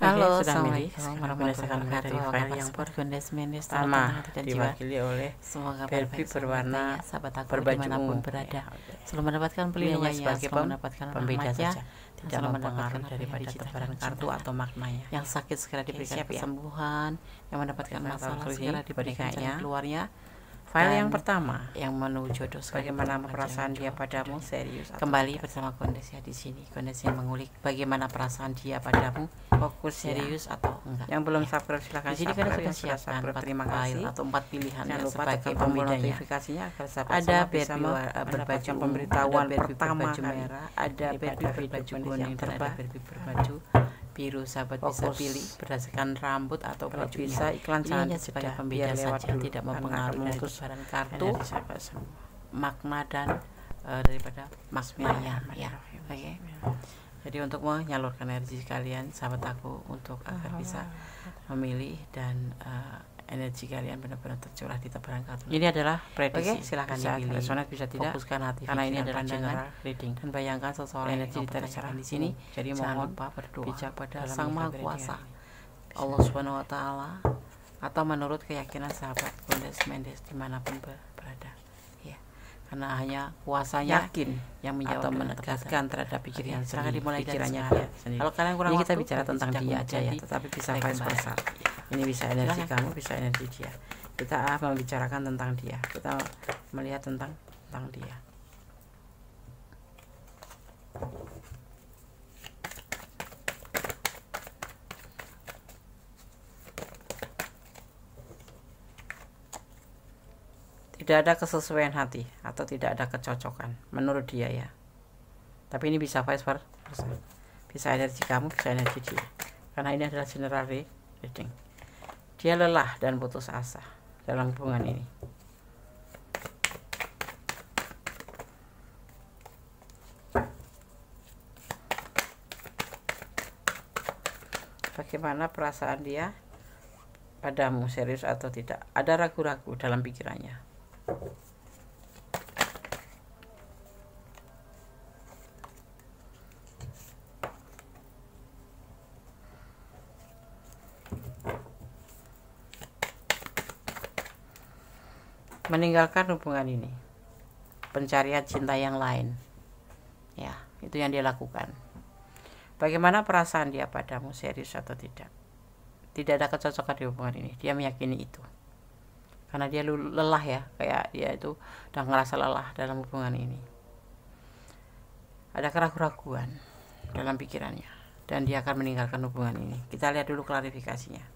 Halo, sudah milih Assalamualaikum berdasarkan warahmatullahi materi wabarakatuh. file yang pertama diwakili oleh Semoga Barbie berwarna sahabat aku berbaju dimanapun ungu berada, ya. selalu mendapatkan Ini hanya pelindungannya, sebagai selalu mendapatkan pembeda rahmatnya, saja, tidak selalu mempengaruhi mendapatkan daripada tebaran kartu atau maknanya. yang sakit segera diberikan siap ya? kesembuhan, yang mendapatkan Kita masalah taruh segera sini diberikan bonekanya. jalan keluarnya. File Dan yang pertama, yang menuju jodoh segera bagaimana diberikan perasaan jalan dia padamu, jodohnya. serius atau Kembali tidak? bersama Kondesi di sini. Kondesi mengulik bagaimana perasaan dia padamu, Fokus ya. serius atau enggak. Yang belum Ya. subscribe silahkan Di sini kan subscribe. sudah Yang sudah siapkan subscribe 4 terima file kasih. atau 4 pilihan Jangan yang lupa sebagai tekan tombol pembedanya. notifikasinya agar sahabat Ada semua bisa Barbie mendapatkan berbaju ungu, pemberitahuan ada Barbie pertama berbaju kali merah, ada daripada Barbie video berbaju Kondisi kuning, yang dan ada terbaik. Barbie berbaju biru. Sahabat bisa Fokus. pilih berdasarkan rambut atau Kalau bajunya. bisa iklan Ini jangan hanya sebagai dijeda, pembeda biar lewat saja, dulu, tidak karena mempengaruhi akan dari memutus tebaran kartu, energi sahabat semua. makna dan daripada maknanya ya. Oke. Jadi untuk menyalurkan energi kalian, sahabat aku, untuk agar bisa memilih dan energi kalian benar-benar tercurah di tebaran kartu. Ini adalah prediksi. Oke, silahkan bisa dipilih. resonate, bisa tidak. Fokuskan hati, Karena ini pikiran, adalah pandangan, general reading. Dan bayangkan seseorang energi yang terserah di sini. jadi Jangan mohon lupa berdoa bijak kepada dalam Sang Maha menyikapi Kuasa, readingan Allah Subhanahu Wa Taala, atau menurut keyakinan sahabat Kondes Mendes dimanapun berada. Ya, karena hanya kuasanya yakin yang menjawab atau dengan menegaskan terhadap pikiran Silahkan dimulai dari pikirannya sekarang. dia sendiri. Kalau kalian kurang Ini kita waktu, bicara tentang sudah dia aja ya, jadi, tetapi bisa saya vice kembali. versa. Ini bisa energi Silahkan. kamu, bisa energi dia. Kita membicarakan tentang dia, kita melihat tentang dia. Tidak ada kesesuaian hati atau tidak ada kecocokan menurut dia ya. Tapi ini bisa vice versa. Bisa energi kamu, bisa energi dia. Karena ini adalah general reading. Dia lelah dan putus asa dalam hubungan ini. Bagaimana perasaan dia padamu, serius atau tidak? Ada ragu-ragu dalam pikirannya. Meninggalkan hubungan ini, pencarian cinta yang lain ya, itu yang dia lakukan. Bagaimana perasaan dia padamu, serius atau tidak? Tidak ada kecocokan di hubungan ini, dia meyakini itu karena dia lelah ya, kayak dia itu udah ngerasa lelah dalam hubungan ini. Ada keraguan-raguan dalam pikirannya dan dia akan meninggalkan hubungan ini. Kita lihat dulu klarifikasinya.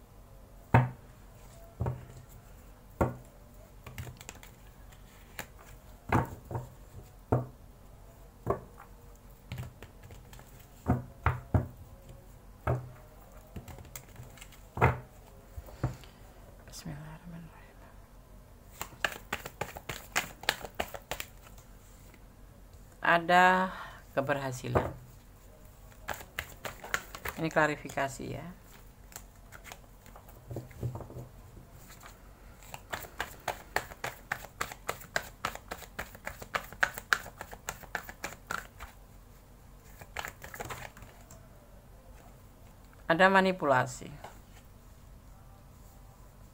Bismillahirrahmanirrahim. Ada keberhasilan. Ini klarifikasi ya. Ada manipulasi,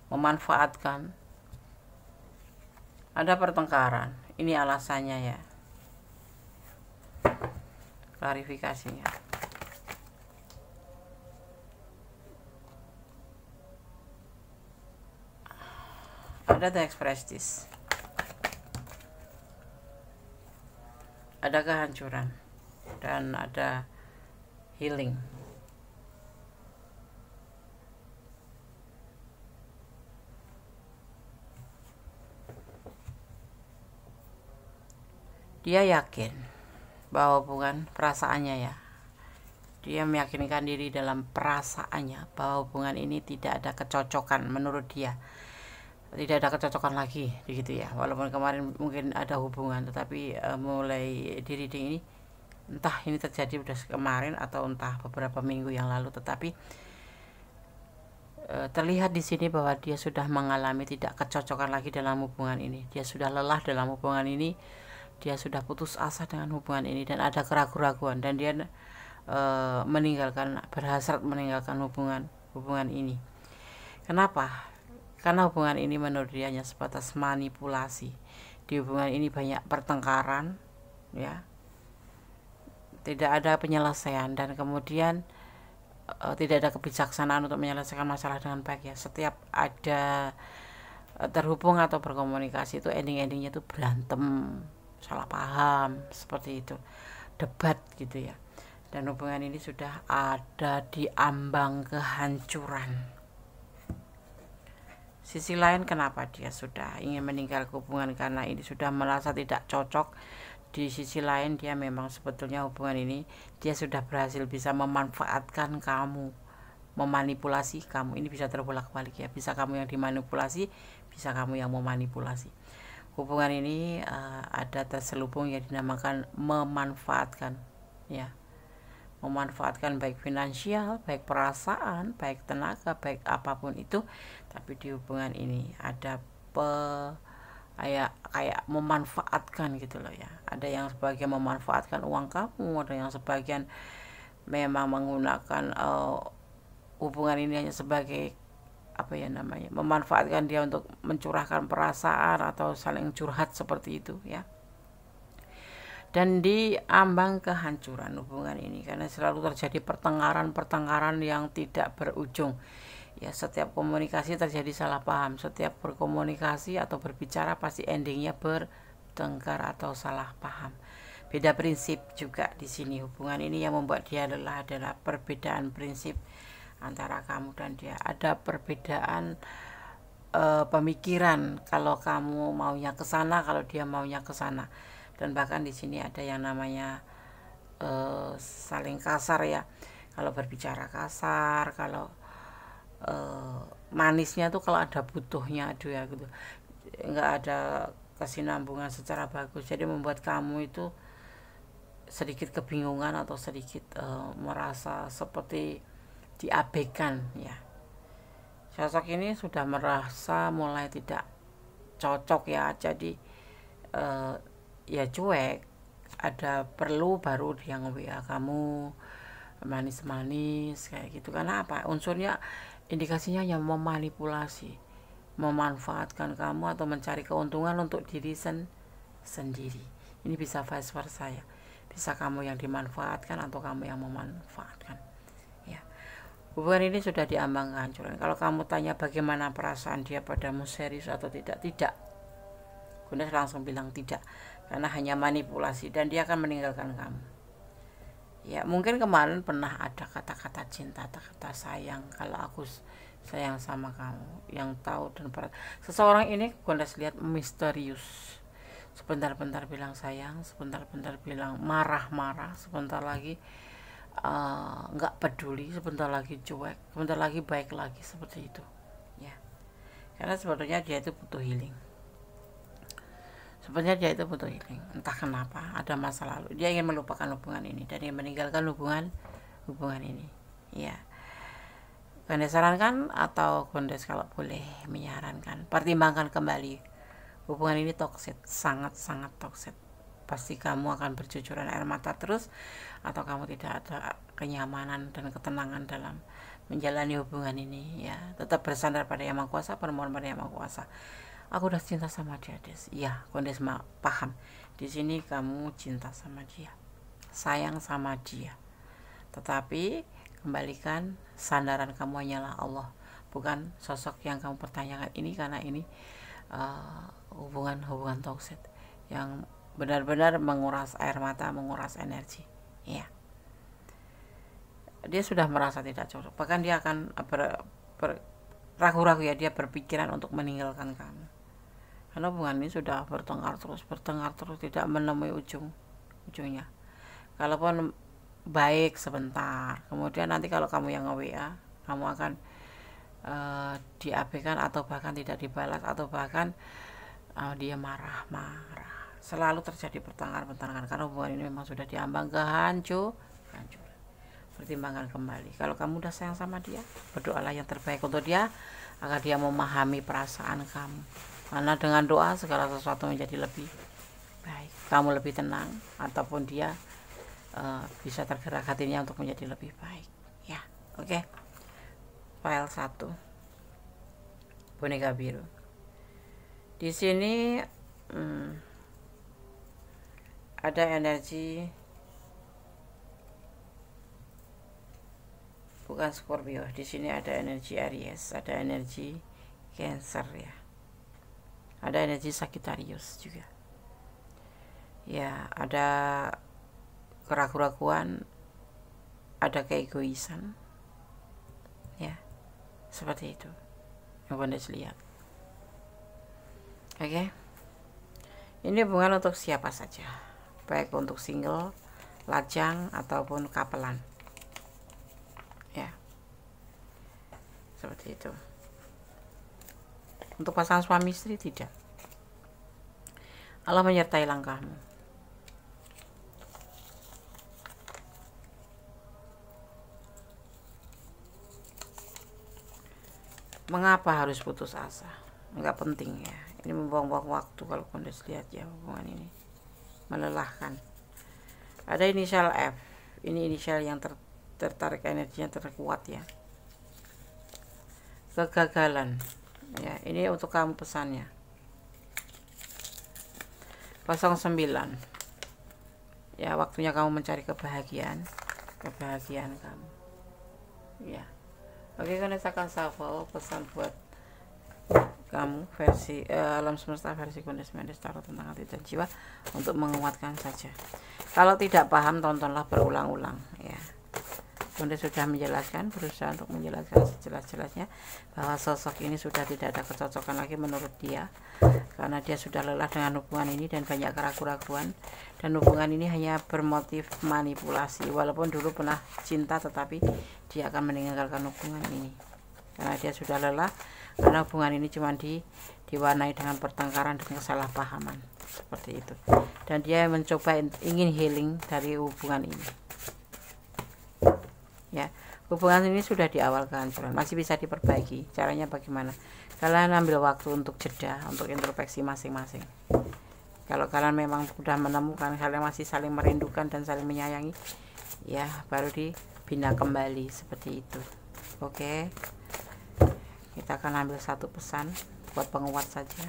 memanfaatkan, ada pertengkaran. Ini alasannya ya, klarifikasinya. Ada the expressis, ada kehancuran dan ada healing. Dia yakin bahwa hubungan perasaannya ya, dia meyakinkan diri dalam perasaannya bahwa hubungan ini tidak ada kecocokan. Menurut dia tidak ada kecocokan lagi begitu ya, walaupun kemarin mungkin ada hubungan, tetapi mulai di reading ini, entah ini terjadi udah kemarin atau entah beberapa minggu yang lalu, tetapi terlihat di sini bahwa dia sudah mengalami tidak kecocokan lagi dalam hubungan ini. Dia sudah lelah dalam hubungan ini, dia sudah putus asa dengan hubungan ini, dan ada keraguan-raguan, dan dia berhasrat meninggalkan hubungan ini. Kenapa? Karena hubungan ini menurut dia hanya sebatas manipulasi. Di hubungan ini banyak pertengkaran, ya, tidak ada penyelesaian, dan kemudian tidak ada kebijaksanaan untuk menyelesaikan masalah dengan baik, ya. Setiap ada terhubung atau berkomunikasi itu endingnya itu berantem, salah paham, seperti itu, debat gitu, ya. Dan hubungan ini sudah ada di ambang kehancuran. Sisi lain, kenapa dia sudah ingin meninggalkan hubungan? Karena ini sudah merasa tidak cocok. Di sisi lain, dia memang sebetulnya hubungan ini dia sudah berhasil bisa memanfaatkan kamu, memanipulasi kamu. Ini bisa terbolak-balik, ya. Bisa kamu yang dimanipulasi, bisa kamu yang memanipulasi. Hubungan ini ada terselubung yang dinamakan memanfaatkan, ya. Memanfaatkan baik finansial, baik perasaan, baik tenaga, baik apapun itu. Tapi di hubungan ini ada kayak memanfaatkan gitu loh, ya. Ada yang sebagian memanfaatkan uang kamu, ada yang sebagian memang menggunakan hubungan ini hanya sebagai memanfaatkan dia untuk mencurahkan perasaan atau saling curhat, seperti itu, ya. Dan di ambang kehancuran hubungan ini karena selalu terjadi pertengkaran yang tidak berujung, ya. Setiap komunikasi terjadi salah paham, setiap berkomunikasi atau berbicara pasti endingnya bertengkar atau salah paham. Beda prinsip juga di sini. Hubungan ini yang membuat dia lelah adalah perbedaan prinsip antara kamu dan dia. Ada perbedaan pemikiran, kalau kamu maunya ke sana, kalau dia maunya ke sana. Dan bahkan di sini ada yang namanya saling kasar, ya. Kalau berbicara kasar, kalau manisnya tuh kalau ada butuhnya, ya gitu, nggak ada kesinambungan secara bagus. Jadi membuat kamu itu sedikit kebingungan atau sedikit merasa seperti diabaikan, ya. Sosok ini sudah merasa mulai tidak cocok, ya. Jadi ya cuek. Ada perlu baru dia nge-WA kamu manis-manis kayak gitu. Karena apa? Unsurnya, indikasinya yang memanipulasi, memanfaatkan kamu atau mencari keuntungan untuk diri sendiri. Ini bisa vice versa, ya. Bisa kamu yang dimanfaatkan atau kamu yang memanfaatkan, ya. Hubungan ini sudah diambang kehancuran. Kalau kamu tanya bagaimana perasaan dia padamu, serius atau tidak, Bunda langsung bilang tidak, karena hanya manipulasi dan dia akan meninggalkan kamu, ya. Mungkin kemarin pernah ada kata-kata cinta, kata-kata sayang, kalau aku sayang sama kamu, yang tahu dan seseorang ini Bunda lihat misterius, sebentar-bentar bilang sayang, sebentar-bentar bilang marah-marah, sebentar lagi nggak peduli, sebentar lagi cuek, sebentar lagi baik lagi, seperti itu, ya. Karena sebetulnya dia itu butuh healing. Entah kenapa ada masa lalu, dia ingin melupakan hubungan ini dan ingin meninggalkan hubungan ini, ya. Gondes sarankan atau Gondes kalau boleh menyarankan, pertimbangkan kembali. Hubungan ini toksik, sangat-sangat toksik. Pasti kamu akan bercucuran air mata terus, atau kamu tidak ada kenyamanan dan ketenangan dalam menjalani hubungan ini, ya. Tetap bersandar pada Yang Maha Kuasa, permohon pada Yang Maha Kuasa. Aku udah cinta sama dia, Des. Iya, Gondes paham. Di sini kamu cinta sama dia, sayang sama dia. Tetapi kembalikan sandaran kamu hanyalah Allah, bukan sosok yang kamu pertanyakan ini, karena ini hubungan toksik yang benar-benar menguras air mata, menguras energi, ya. Dia sudah merasa tidak cocok, bahkan dia akan ragu-ragu, ya. Dia berpikiran untuk meninggalkan kamu karena hubungan ini sudah bertengkar terus, tidak menemui ujungnya. Kalaupun baik sebentar, kemudian nanti kalau kamu yang nge-WA, kamu akan diabaikan atau bahkan tidak dibalas, atau bahkan dia marah-marah. Selalu terjadi pertengkaran karena hubungan ini memang sudah diambang kehancuran. Pertimbangkan kembali. Kalau kamu udah sayang sama dia, berdoalah yang terbaik untuk dia agar dia memahami perasaan kamu. Karena dengan doa segala sesuatu menjadi lebih baik. Kamu lebih tenang, ataupun dia bisa tergerak hatinya untuk menjadi lebih baik ya. Oke. File 1 boneka biru. Di sini ada energi bukan Scorpio, di sini ada energi Aries, ada energi Cancer ya, ada energi Sagittarius juga ya, ada keraguan-keraguan, ada keegoisan ya, seperti itu yang Anda lihat. Oke. Ini hubungan untuk siapa saja, baik untuk single, lajang ataupun kapelan ya, seperti itu. Untuk pasangan suami istri tidak. Allah menyertai langkahmu. Mengapa harus putus asa? Enggak penting ya, ini membuang-buang waktu kalau Anda lihat ya, hubungan ini melelahkan. Ada inisial F, ini inisial yang tertarik energinya terkuat ya. Kegagalan ya, ini untuk kamu pesannya. 09 ya, waktunya kamu mencari kebahagiaan kamu ya. Oke, kan saya akan shuffle pesan buat kamu versi alam semesta versi Kondes Mendes Tarot tentang hati dan jiwa untuk menguatkan saja. Kalau tidak paham, tontonlah berulang-ulang ya. Kondes sudah menjelaskan, berusaha untuk menjelaskan sejelas-jelasnya bahwa sosok ini sudah tidak ada kecocokan lagi menurut dia, karena dia sudah lelah dengan hubungan ini dan banyak keraguan-keraguan, dan hubungan ini hanya bermotif manipulasi. Walaupun dulu pernah cinta, tetapi dia akan meninggalkan hubungan ini karena dia sudah lelah, karena hubungan ini cuma diwarnai dengan pertengkaran dan kesalahpahaman seperti itu, dan dia mencoba ingin healing dari hubungan ini ya. Hubungan ini sudah di awal kehancuran, masih bisa diperbaiki. Caranya bagaimana? Kalian ambil waktu untuk jeda, untuk introspeksi masing-masing. Kalau kalian memang sudah menemukan kalian masih saling merindukan dan saling menyayangi ya, baru dibina kembali seperti itu. Oke, kita akan ambil satu pesan buat penguat saja.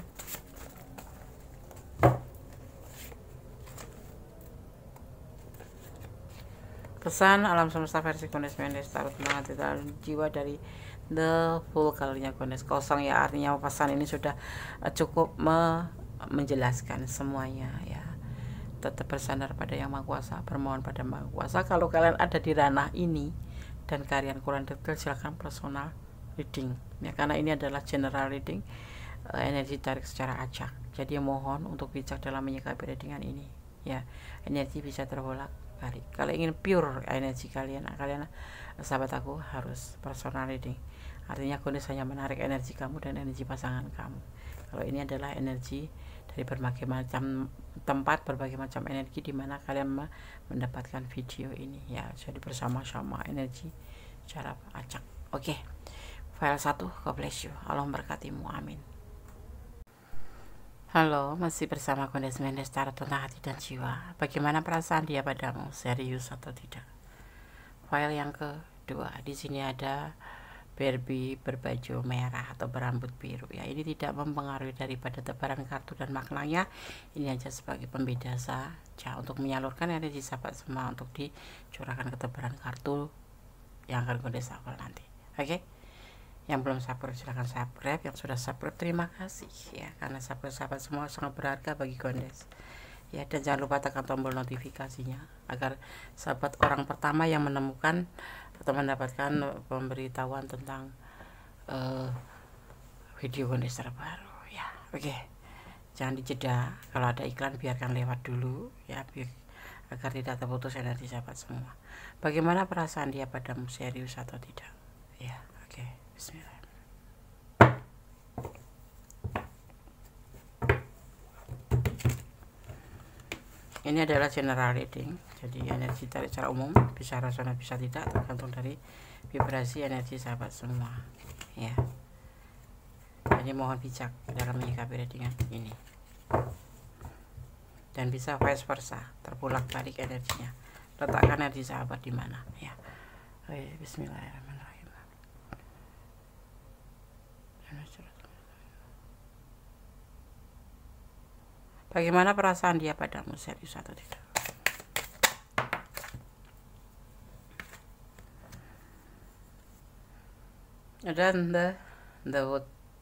Pesan alam semesta versi Kondes Mendes Tarot tentang hati dan jiwa dari The Fool. Kalinya Kondes kosong ya, artinya pesan ini sudah cukup menjelaskan semuanya ya. Tetap bersandar pada Yang Maha Kuasa, bermohon pada Maha Kuasa. Kalau kalian ada di ranah ini dan kalian kurang detail, silakan personal reading ya, karena ini adalah general reading, energi tarik secara acak. Jadi mohon untuk bijak dalam menyikapi readingan ini ya. Energi bisa terbolak balik. Kalau ingin pure energi kalian sahabat aku, harus personal reading. Artinya Kondes hanya menarik energi kamu dan energi pasangan kamu. Kalau ini adalah energi dari berbagai macam tempat, berbagai macam energi di mana kalian mendapatkan video ini ya. Jadi bersama-sama energi secara acak. Oke. File 1, God bless you. Allah memberkatimu. Amin. Halo, masih bersama Kondes Mendes Tarot tentang hati dan jiwa. Bagaimana perasaan dia padamu? Serius atau tidak? File yang kedua, di sini ada Barbie berbaju merah atau berambut biru ya. Ini tidak mempengaruhi daripada tebaran kartu dan maknanya. Ini hanya sebagai pembeda saja untuk menyalurkan energi sahabat semua untuk dicurahkan ke tebaran kartu yang akan Kondes shuffle nanti. Oke. Yang belum subscribe silahkan subscribe, yang sudah subscribe terima kasih ya, karena subscribe sahabat semua sangat berharga bagi Kondes ya. Dan jangan lupa tekan tombol notifikasinya agar sahabat orang pertama yang menemukan atau mendapatkan pemberitahuan tentang video Kondes terbaru ya. Oke, jangan dijeda, kalau ada iklan biarkan lewat dulu ya, agar tidak terputus energi sahabat semua. Bagaimana perasaan dia padamu? Serius atau tidak ya? Oke. Bismillah. Ini adalah general reading, jadi energi tarik secara umum, bisa resonans bisa tidak, tergantung dari vibrasi energi sahabat semua ya. Jadi mohon bijak dalam menyikapi readingan ini, dan bisa vice versa, terbolak balik energinya. letakkan energi sahabat di mana ya. Oke, bismillahirrahmanirrahim. Bagaimana perasaan dia padamu, serius atau tidak? Dan the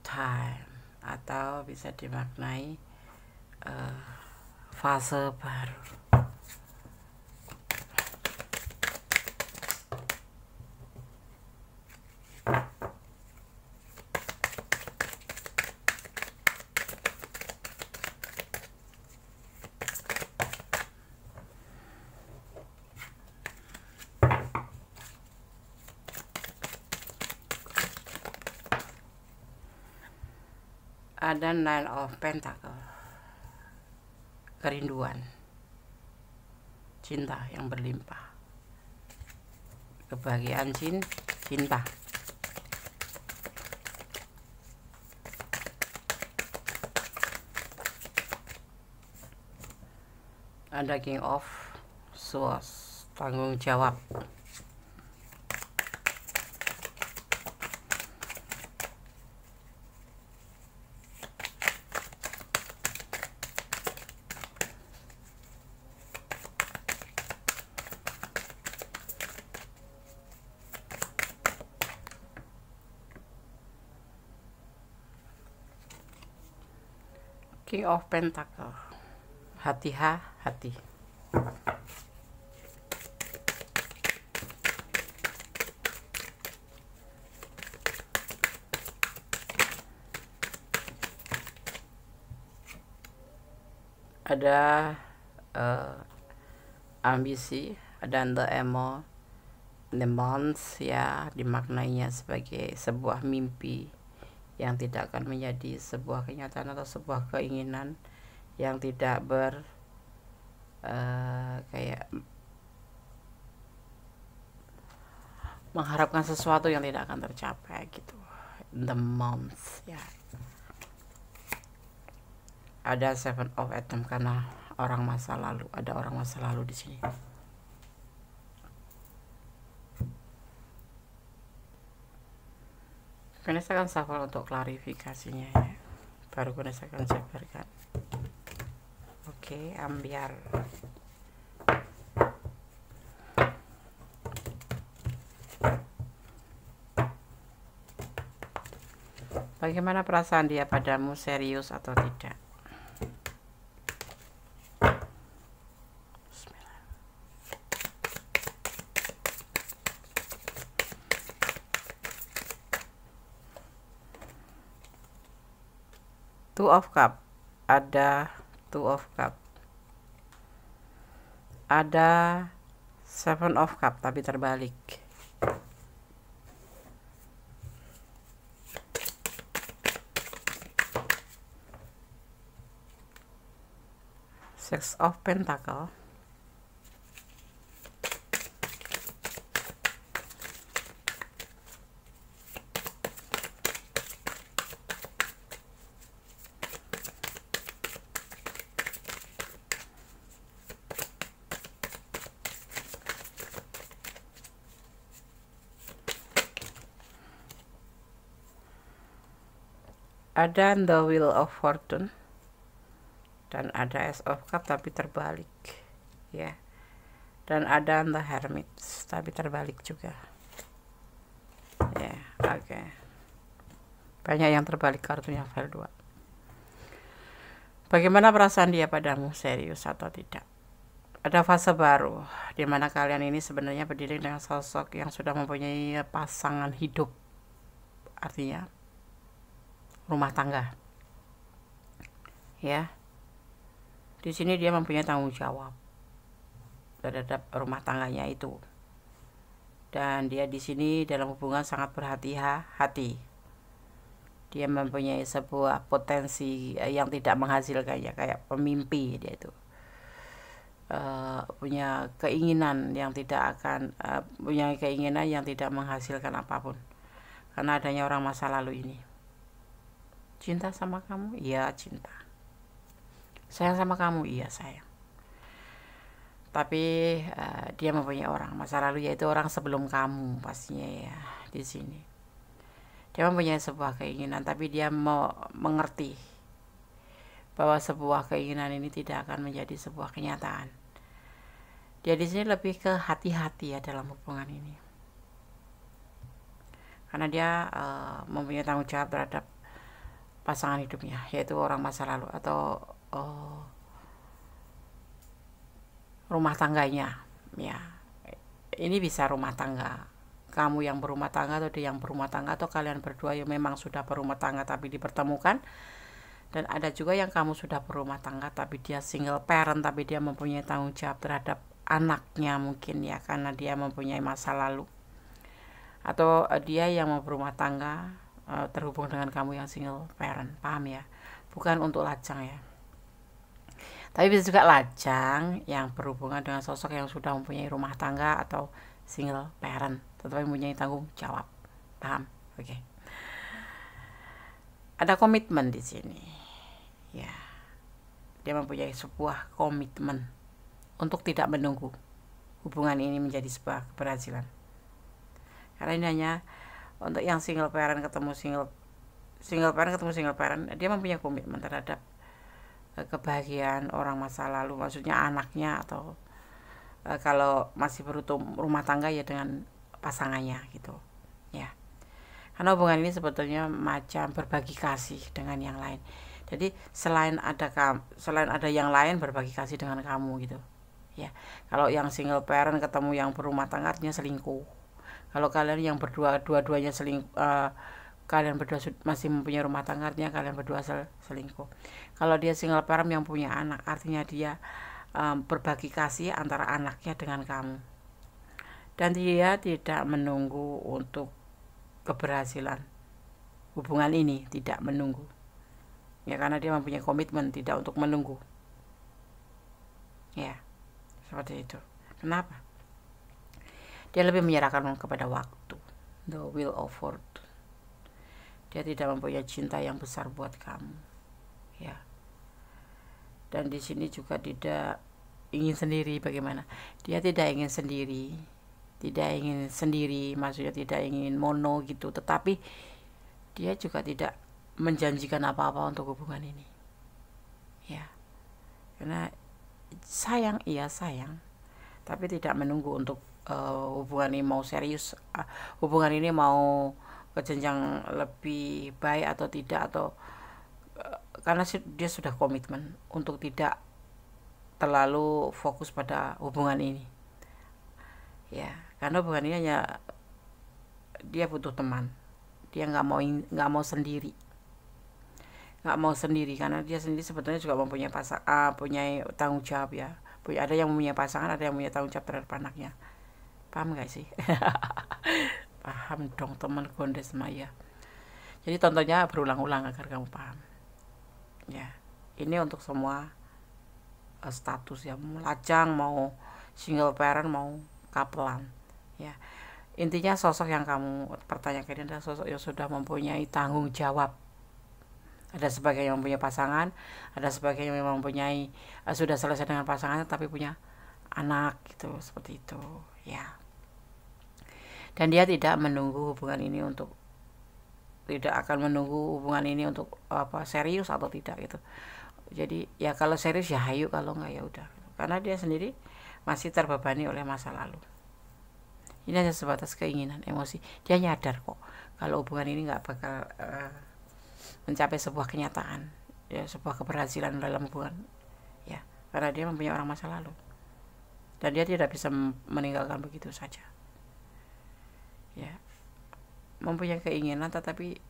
time, atau bisa dimaknai fase baru. Ada Nine of Pentacle, kerinduan, cinta yang berlimpah, kebahagiaan, cinta. Ada King of Swords, tanggung jawab. King of Pentacle, hati. Ada ambisi, ada the months ya, dimaknainya sebagai sebuah mimpi yang tidak akan menjadi sebuah kenyataan atau sebuah keinginan yang tidak kayak mengharapkan sesuatu yang tidak akan tercapai gitu. The months ya. Ada Seven of Atom karena orang masa lalu, ada orang masa lalu di sini. Vanessa akan shuffle untuk klarifikasinya ya. Baru Vanessa akan jabarkan. Oke, ambiar. Bagaimana perasaan dia padamu, serius atau tidak? Two of Cup, ada Two of Cup, ada Seven of Cup tapi terbalik. Six of Pentacle, ada The Wheel of Fortune, dan ada Ace of Cup tapi terbalik ya, dan ada The Hermit tapi terbalik juga ya. Oke. Banyak yang terbalik kartunya file 2. Bagaimana perasaan dia padamu, serius atau tidak? Ada fase baru di mana kalian ini sebenarnya berdiri dengan sosok yang sudah mempunyai pasangan hidup, artinya rumah tangga ya. Di sini dia mempunyai tanggung jawab terhadap rumah tangganya itu, dan dia di sini dalam hubungan sangat berhati-hati. Dia mempunyai sebuah potensi yang tidak menghasilkannya, kayak pemimpi dia itu. Punya keinginan yang tidak menghasilkan apapun karena adanya orang masa lalu ini. Cinta sama kamu? Iya, cinta. Sayang sama kamu? Iya, sayang. tapi dia mempunyai orang masa lalu, yaitu orang sebelum kamu pastinya ya. Di sini dia mempunyai sebuah keinginan, tapi dia mau mengerti bahwa sebuah keinginan ini tidak akan menjadi sebuah kenyataan. Dia di sini lebih ke hati-hati ya dalam hubungan ini, karena dia mempunyai tanggung jawab terhadap pasangan hidupnya, yaitu orang masa lalu atau rumah tangganya ya. Ini bisa rumah tangga, kamu yang berumah tangga atau dia yang berumah tangga, atau kalian berdua yang memang sudah berumah tangga tapi dipertemukan. Dan ada juga yang kamu sudah berumah tangga tapi dia single parent, tapi dia mempunyai tanggung jawab terhadap anaknya mungkin ya, karena dia mempunyai masa lalu. Atau dia yang mau berumah tangga terhubung dengan kamu yang single parent, paham ya? Bukan untuk lajang ya, tapi bisa juga lajang yang berhubungan dengan sosok yang sudah mempunyai rumah tangga atau single parent, tetapi mempunyai tanggung jawab, paham? Oke. Ada komitmen di sini ya, dia mempunyai sebuah komitmen untuk tidak menunggu hubungan ini menjadi sebuah keberhasilan. Karena ini hanya untuk yang single parent ketemu single parent, dia mempunyai komitmen terhadap kebahagiaan orang masa lalu, maksudnya anaknya, atau kalau masih berumah tangga ya dengan pasangannya gitu ya. Karena hubungan ini sebetulnya macam berbagi kasih dengan yang lain. Jadi selain ada yang lain berbagi kasih dengan kamu gitu ya. Kalau yang single parent ketemu yang berumah tangga artinya selingkuh. Kalau kalian yang dua-duanya kalian berdua masih mempunyai rumah tangga, artinya kalian berdua selingkuh. Kalau dia single parent yang punya anak, artinya dia berbagi kasih antara anaknya dengan kamu. Dan dia tidak menunggu untuk keberhasilan hubungan ini, tidak menunggu ya, karena dia mempunyai komitmen tidak untuk menunggu ya, seperti itu. Kenapa? Dia lebih menyerahkan kepada waktu, the will of fortune. Dia tidak mempunyai cinta yang besar buat kamu ya. Dan di sini juga tidak ingin sendiri. Bagaimana? Dia tidak ingin sendiri, maksudnya tidak ingin mono gitu, tetapi dia juga tidak menjanjikan apa-apa untuk hubungan ini ya. Karena sayang, tapi tidak menunggu untuk hubungan ini mau serius, hubungan ini mau ke jenjang lebih baik atau tidak, atau karena dia sudah komitmen untuk tidak terlalu fokus pada hubungan ini ya. Karena hubungan ini hanya dia butuh teman, dia nggak mau sendiri, karena dia sendiri sebetulnya juga mempunyai punya tanggung jawab ya. Ada yang mempunyai pasangan, ada yang punya tanggung jawab terhadap anaknya. Paham gak sih? Paham dong teman Gondes Maya. Jadi tontonnya berulang-ulang agar kamu paham ya. Ini untuk semua status ya, mau lajang, mau single parent, mau kapelan ya. Intinya sosok yang kamu pertanyakan ini adalah sosok yang sudah mempunyai tanggung jawab. Ada sebagian yang mempunyai pasangan, ada sebagian yang memang mempunyai sudah selesai dengan pasangannya tapi punya anak gitu, seperti itu ya. Dan dia tidak akan menunggu hubungan ini untuk serius atau tidak gitu. Jadi ya kalau serius ya hayu, kalau enggak ya udah. Karena dia sendiri masih terbebani oleh masa lalu. Ini hanya sebatas keinginan, emosi. Dia nyadar kok kalau hubungan ini nggak bakal mencapai sebuah kenyataan ya, sebuah keberhasilan dalam hubungan ya, karena dia mempunyai orang masa lalu dan dia tidak bisa meninggalkan begitu saja ya. Mempunyai keinginan tetapi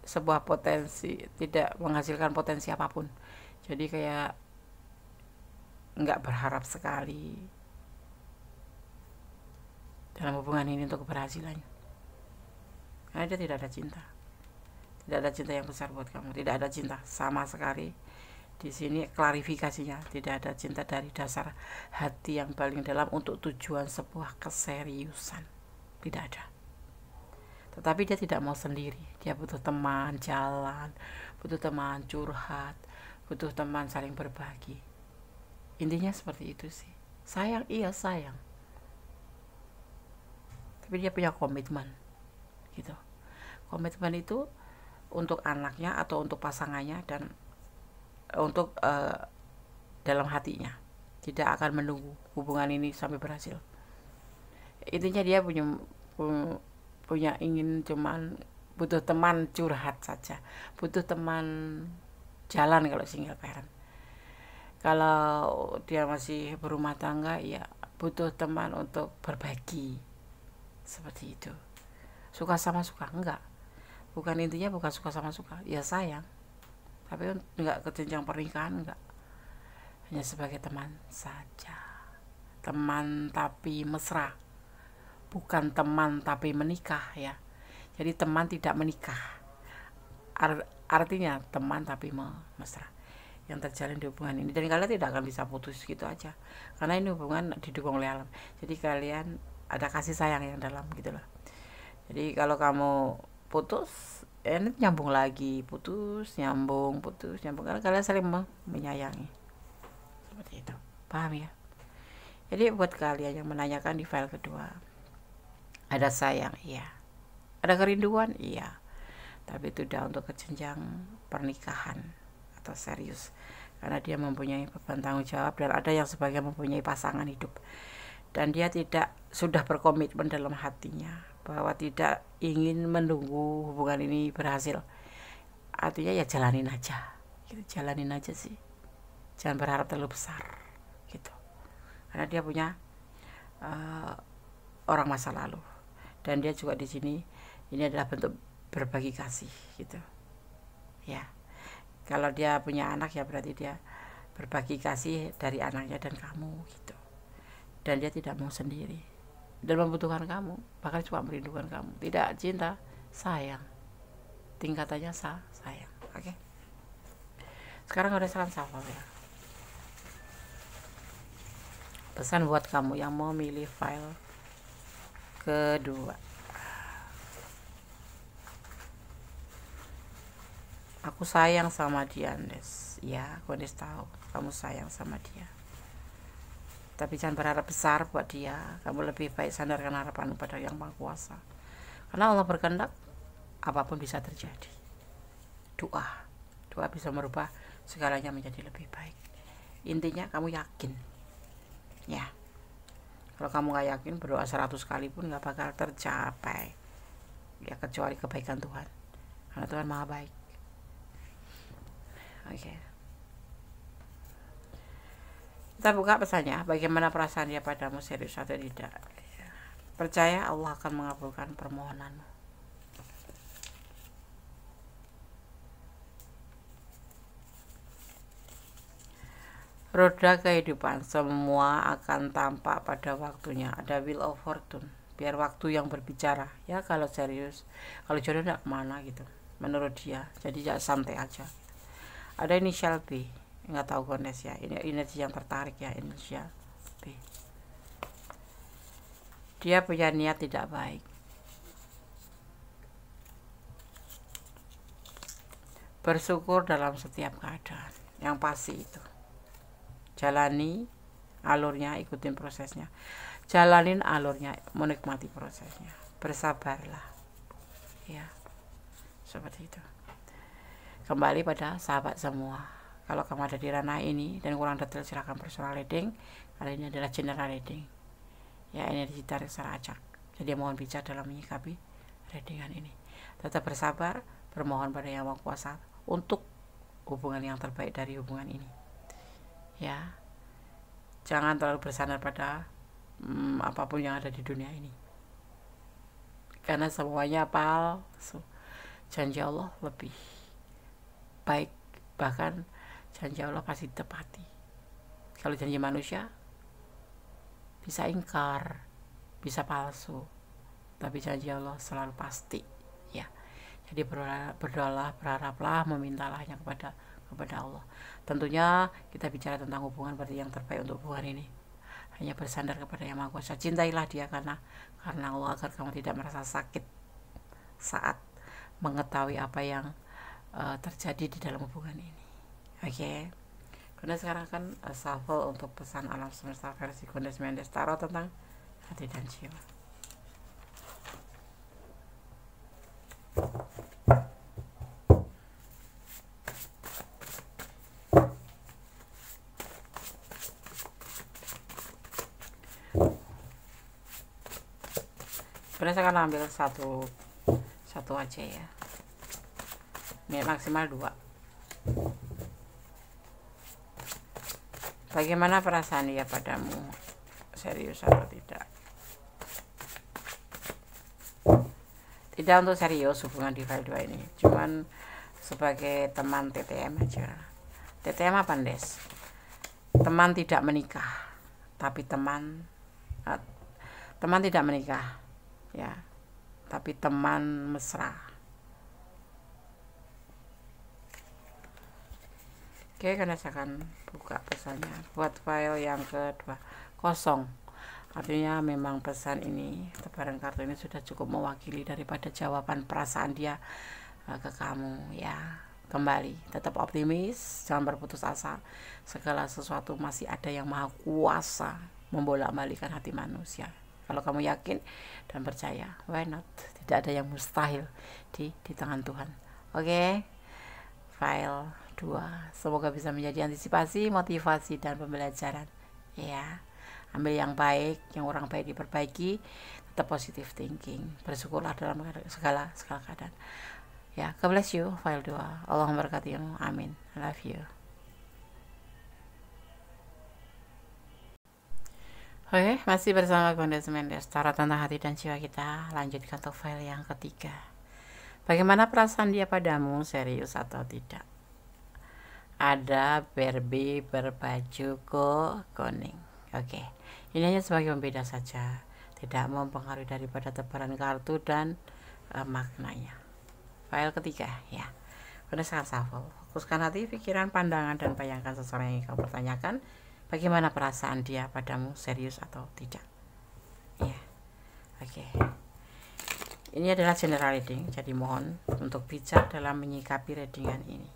sebuah potensi tidak menghasilkan potensi apapun, jadi kayak nggak berharap sekali dalam hubungan ini untuk keberhasilannya, karena dia tidak ada cinta. Tidak ada cinta yang besar buat kamu, tidak ada cinta sama sekali. Di sini klarifikasinya, tidak ada cinta dari dasar hati yang paling dalam untuk tujuan sebuah keseriusan, tidak ada. Tetapi dia tidak mau sendiri, dia butuh teman jalan, butuh teman curhat, butuh teman saling berbagi. Intinya seperti itu sih Sayang, iya sayang, tapi dia punya komitmen gitu. Komitmen itu untuk anaknya atau untuk pasangannya, dan untuk dalam hatinya, tidak akan menunggu hubungan ini sampai berhasil. Intinya dia punya ingin, cuman butuh teman curhat saja, butuh teman jalan kalau single parent. Kalau dia masih berumah tangga, ya butuh teman untuk berbagi, seperti itu. Suka sama suka enggak, bukan intinya, bukan suka sama suka, ya sayang, tapi enggak ke jenjang pernikahan, enggak, hanya sebagai teman saja. Teman tapi mesra, bukan teman tapi menikah ya. Jadi teman tidak menikah, artinya teman tapi mesra yang terjalin di hubungan ini, dan kalian tidak akan bisa putus gitu aja, karena ini hubungan didukung oleh alam. Jadi kalian ada kasih sayang yang dalam gitu loh. Jadi kalau kamu putus, ini nyambung lagi, putus nyambung, karena kalian saling menyayangi, seperti itu. Paham ya? Jadi buat kalian yang menanyakan di file kedua, ada sayang, iya. Ada kerinduan, iya. Tapi itu udah untuk ke jenjang pernikahan atau serius, karena dia mempunyai beban tanggung jawab, dan ada yang sebagian mempunyai pasangan hidup, dan dia tidak sudah berkomitmen dalam hatinya bahwa tidak ingin menunggu hubungan ini berhasil. Artinya ya jalanin aja gitu, jalanin aja sih, jangan berharap terlalu besar gitu, karena dia punya orang masa lalu, dan dia juga di sini, ini adalah bentuk berbagi kasih gitu ya. Kalau dia punya anak, ya berarti dia berbagi kasih dari anaknya dan kamu gitu, dan dia tidak mau sendiri dan membutuhkan kamu, bahkan cuma merindukan kamu, tidak cinta, sayang, tingkatannya sayang. Oke. Sekarang udah salam sapa ya. Pesan buat kamu yang mau milih file kedua, aku sayang sama dia, Andes. Ya, aku Andes tahu kamu sayang sama dia, tapi jangan berharap besar buat dia. Kamu lebih baik sandarkan harapan pada Yang Maha Kuasa, karena Allah berkehendak apapun bisa terjadi. Doa bisa merubah segalanya menjadi lebih baik. Intinya kamu yakin ya. Kalau kamu gak yakin, berdoa 100 kali pun gak bakal tercapai ya, kecuali kebaikan Tuhan, karena Tuhan Maha baik. Oke. Kita buka pesannya, bagaimana perasaan dia padamu, serius atau tidak. Percaya Allah akan mengabulkan permohonanmu. Roda kehidupan, semua akan tampak pada waktunya. Ada wheel of fortune, biar waktu yang berbicara ya. Kalau serius, kalau jodoh gak kemana gitu menurut dia, jadi ya santai aja. Ada inisial B, nggak tahu Gones ya, ini energi yang tertarik ya, inisial B. Dia punya niat tidak baik, bersyukur dalam setiap keadaan, yang pasti itu. Jalani alurnya, ikutin prosesnya, jalanin alurnya, menikmati prosesnya, bersabarlah ya, seperti itu. Kembali pada sahabat semua, kalau kamu ada di ranah ini dan kurang detail, silahkan personal reading. Kali ini adalah general reading ya, ini ditarik secara acak, jadi mohon bijak dalam menyikapi readingan ini. Tetap bersabar, bermohon pada Yang Maha Kuasa untuk hubungan yang terbaik dari hubungan ini ya. Jangan terlalu bersandar pada apapun yang ada di dunia ini, karena semuanya palsu. Janji Allah lebih baik, bahkan janji Allah pasti ditepati. Kalau janji manusia bisa ingkar, bisa palsu, tapi janji Allah selalu pasti ya. Jadi berdoalah, berharaplah, memintalah hanya kepada Allah. Tentunya kita bicara tentang hubungan, berarti yang terbaik untuk hubungan ini hanya bersandar kepada Yang Maha Kuasa. Cintailah dia karena Allah, agar kamu tidak merasa sakit saat mengetahui apa yang terjadi di dalam hubungan ini. Oke. Kemudian sekarang kan shuffle untuk pesan alam semesta versi Gondes Mendes Tarot tentang hati dan jiwa. Sebenarnya saya akan ambil satu aja ya, ini maksimal 2. Bagaimana perasaan dia padamu, serius atau tidak? Tidak untuk serius hubungan di file 2 ini, cuman sebagai teman TTM aja. TTM apa, Des? Teman tidak menikah, tapi teman tidak menikah ya, tapi teman mesra. Oke, karena saya akan buka pesannya buat file yang kedua, kosong. Artinya memang pesan ini, tebaran kartu ini sudah cukup mewakili daripada jawaban perasaan dia ke kamu ya. Kembali, tetap optimis, jangan berputus asa. Segala sesuatu masih ada yang maha kuasa membolak-balikan hati manusia. Kalau kamu yakin dan percaya, why not? Tidak ada yang mustahil di tangan Tuhan. Oke, file 2 semoga bisa menjadi antisipasi, motivasi, dan pembelajaran ya. Ambil yang baik, yang orang baik diperbaiki, tetap positive thinking, bersyukurlah dalam segala keadaan ya. God bless you, file 2. Allah memberkatimu, amin. I love you. Oke, masih bersama Gondes Mendes Tarot tentang hati dan jiwa kita. Lanjutkan untuk file yang ketiga. Bagaimana perasaan dia padamu, serius atau tidak? Ada Barbie berbaju kuning. Oke, ini hanya sebagai pembeda saja, tidak mempengaruhi daripada tebaran kartu dan maknanya. File ketiga ya. Kemudian sekarang shuffle. Fokuskan hati, pikiran, pandangan, dan bayangkan seseorang yang kamu pertanyakan. Bagaimana perasaan dia padamu, serius atau tidak? Ya, oke. Ini adalah general reading, jadi mohon untuk bijak dalam menyikapi readingan ini.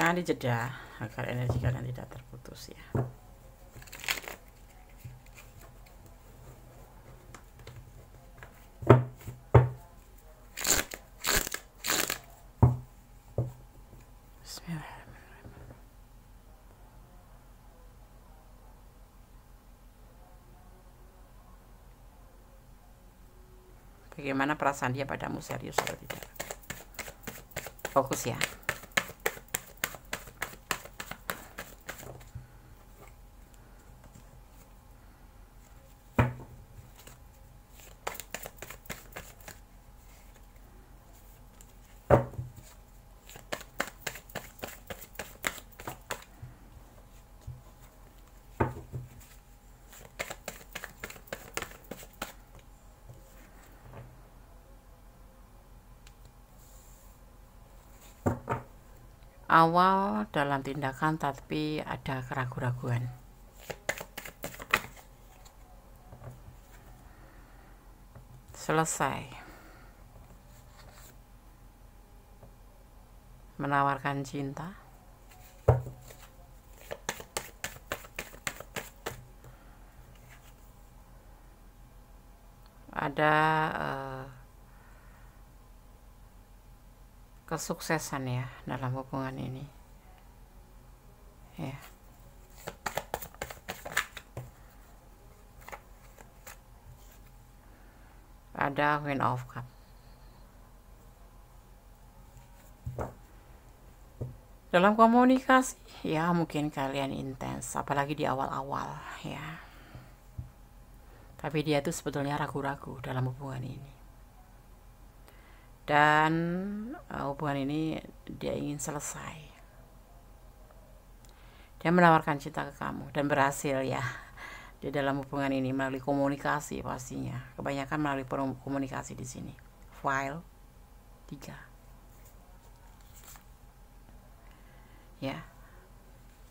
Jangan dijeda agar energi kalian tidak terputus ya. Bismillahirrahmanirrahim. Bagaimana perasaan dia padamu, serius atau tidak? Fokus ya. Awal dalam tindakan tapi ada keraguan-raguan. Selesai menawarkan cinta. Ada kesuksesan ya dalam hubungan ini ya. Ada Queen of Cup. Dalam komunikasi ya mungkin kalian intens, apalagi di awal-awal ya. Tapi dia tuh sebetulnya ragu-ragu dalam hubungan ini. Dan hubungan ini dia ingin selesai. Dia menawarkan cinta ke kamu dan berhasil ya di dalam hubungan ini melalui komunikasi pastinya. Kebanyakan melalui komunikasi di sini. File 3. ya.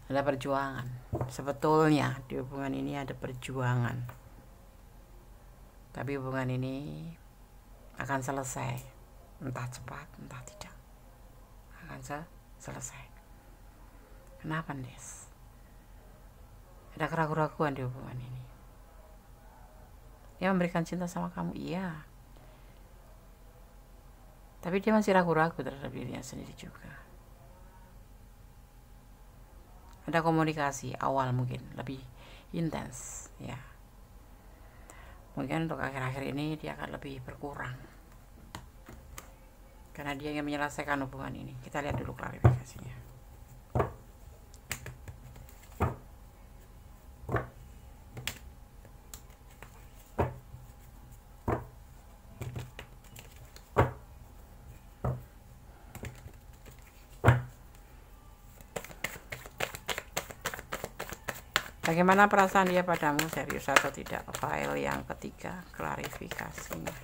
Ada perjuangan. Sebetulnya di hubungan ini ada perjuangan. Tapi hubungan ini akan selesai. Entah cepat, entah tidak. Akan selesai. Kenapa, Des? Ada keraguan-keraguan di hubungan ini. Dia memberikan cinta sama kamu, iya. Tapi dia masih ragu-ragu terhadap dirinya sendiri juga. Ada komunikasi awal mungkin lebih intens, ya. Mungkin untuk akhir-akhir ini dia akan lebih berkurang karena dia ingin menyelesaikan hubungan ini. Kita lihat dulu klarifikasinya. Bagaimana perasaan dia padamu, serius atau tidak? File yang ketiga, klarifikasinya.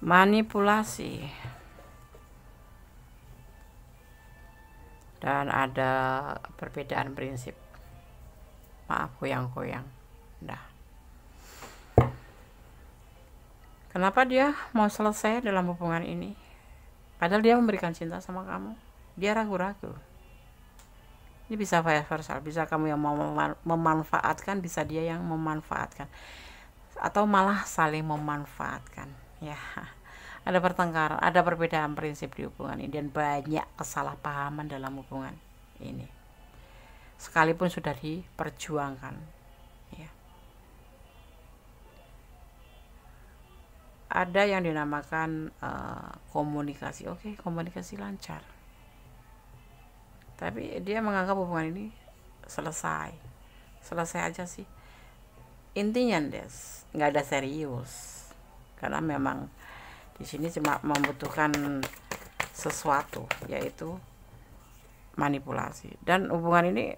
Manipulasi. Dan ada perbedaan prinsip. Maaf, goyang-goyang. Nah. Kenapa dia mau selesai dalam hubungan ini? Padahal dia memberikan cinta sama kamu. Dia ragu-ragu. Ini bisa vice versa. Bisa kamu yang mau memanfaatkan, bisa dia yang memanfaatkan. Atau malah saling memanfaatkan. Ya, ada pertengkaran, ada perbedaan prinsip di hubungan ini. Dan banyak kesalahpahaman dalam hubungan ini. Sekalipun sudah diperjuangkan. Ya. Ada yang dinamakan komunikasi. Oke, komunikasi lancar. Tapi dia menganggap hubungan ini selesai aja sih. Intinya, Des, nggak ada serius. Karena memang di sini cuma membutuhkan sesuatu, yaitu manipulasi. Dan hubungan ini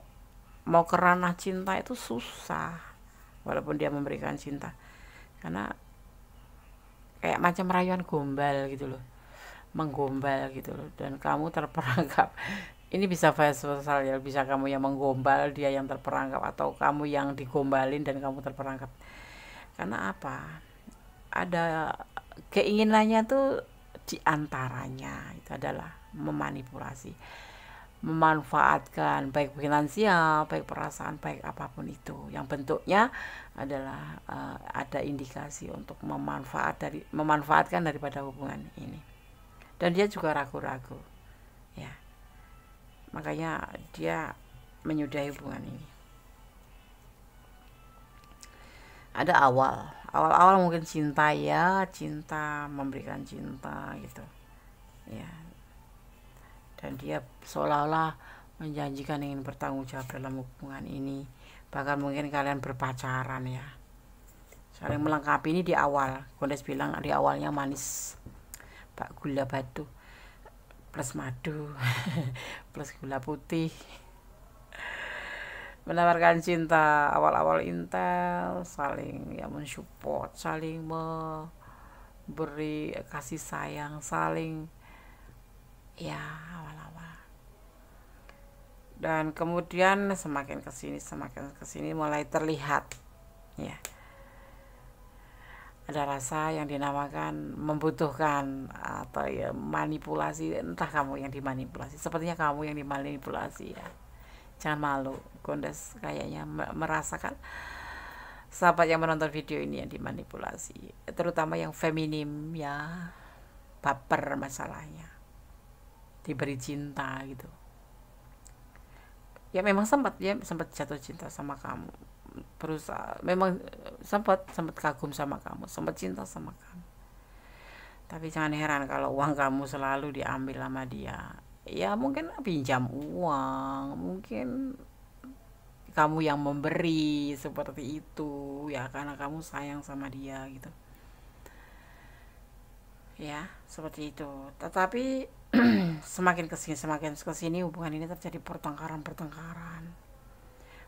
mau ke ranah cinta itu susah, walaupun dia memberikan cinta. Karena kayak macam rayuan gombal gitu loh, menggombal gitu loh, dan kamu terperangkap. Ini bisa vice versa ya, bisa kamu yang menggombal, dia yang terperangkap, atau kamu yang digombalin dan kamu terperangkap. Karena apa? Ada keinginannya tuh diantaranya itu adalah memanipulasi, memanfaatkan, baik finansial, baik perasaan, baik apapun itu, yang bentuknya adalah ada indikasi untuk memanfaatkan daripada hubungan ini. Dan dia juga ragu-ragu, ya, makanya dia menyudahi hubungan ini. Ada awal mungkin cinta, ya, cinta, memberikan cinta gitu, ya. Dan dia seolah-olah menjanjikan ingin bertanggung jawab dalam hubungan ini. Bahkan mungkin kalian berpacaran, ya, saling melengkapi. Ini di awal. Gondes bilang di awalnya manis, Pak, gula batu plus madu plus gula putih. Menawarkan cinta, awal-awal intel, saling ya mensupport, saling memberi kasih sayang, saling, ya, awal-awal. Dan kemudian semakin kesini mulai terlihat, ya, ada rasa yang dinamakan membutuhkan atau ya manipulasi. Entah kamu yang dimanipulasi, sepertinya kamu yang dimanipulasi, ya. Jangan malu, Gondes kayaknya merasakan sahabat yang menonton video ini yang dimanipulasi, terutama yang feminim, ya, baper masalahnya, diberi cinta gitu. Ya memang sempat jatuh cinta sama kamu, berusaha, memang sempat kagum sama kamu, sempat cinta sama kamu. Tapi jangan heran kalau uang kamu selalu diambil sama dia. Ya mungkin pinjam uang, mungkin kamu yang memberi seperti itu, ya, karena kamu sayang sama dia gitu, ya, seperti itu. Tetapi semakin kesini hubungan ini terjadi pertengkaran,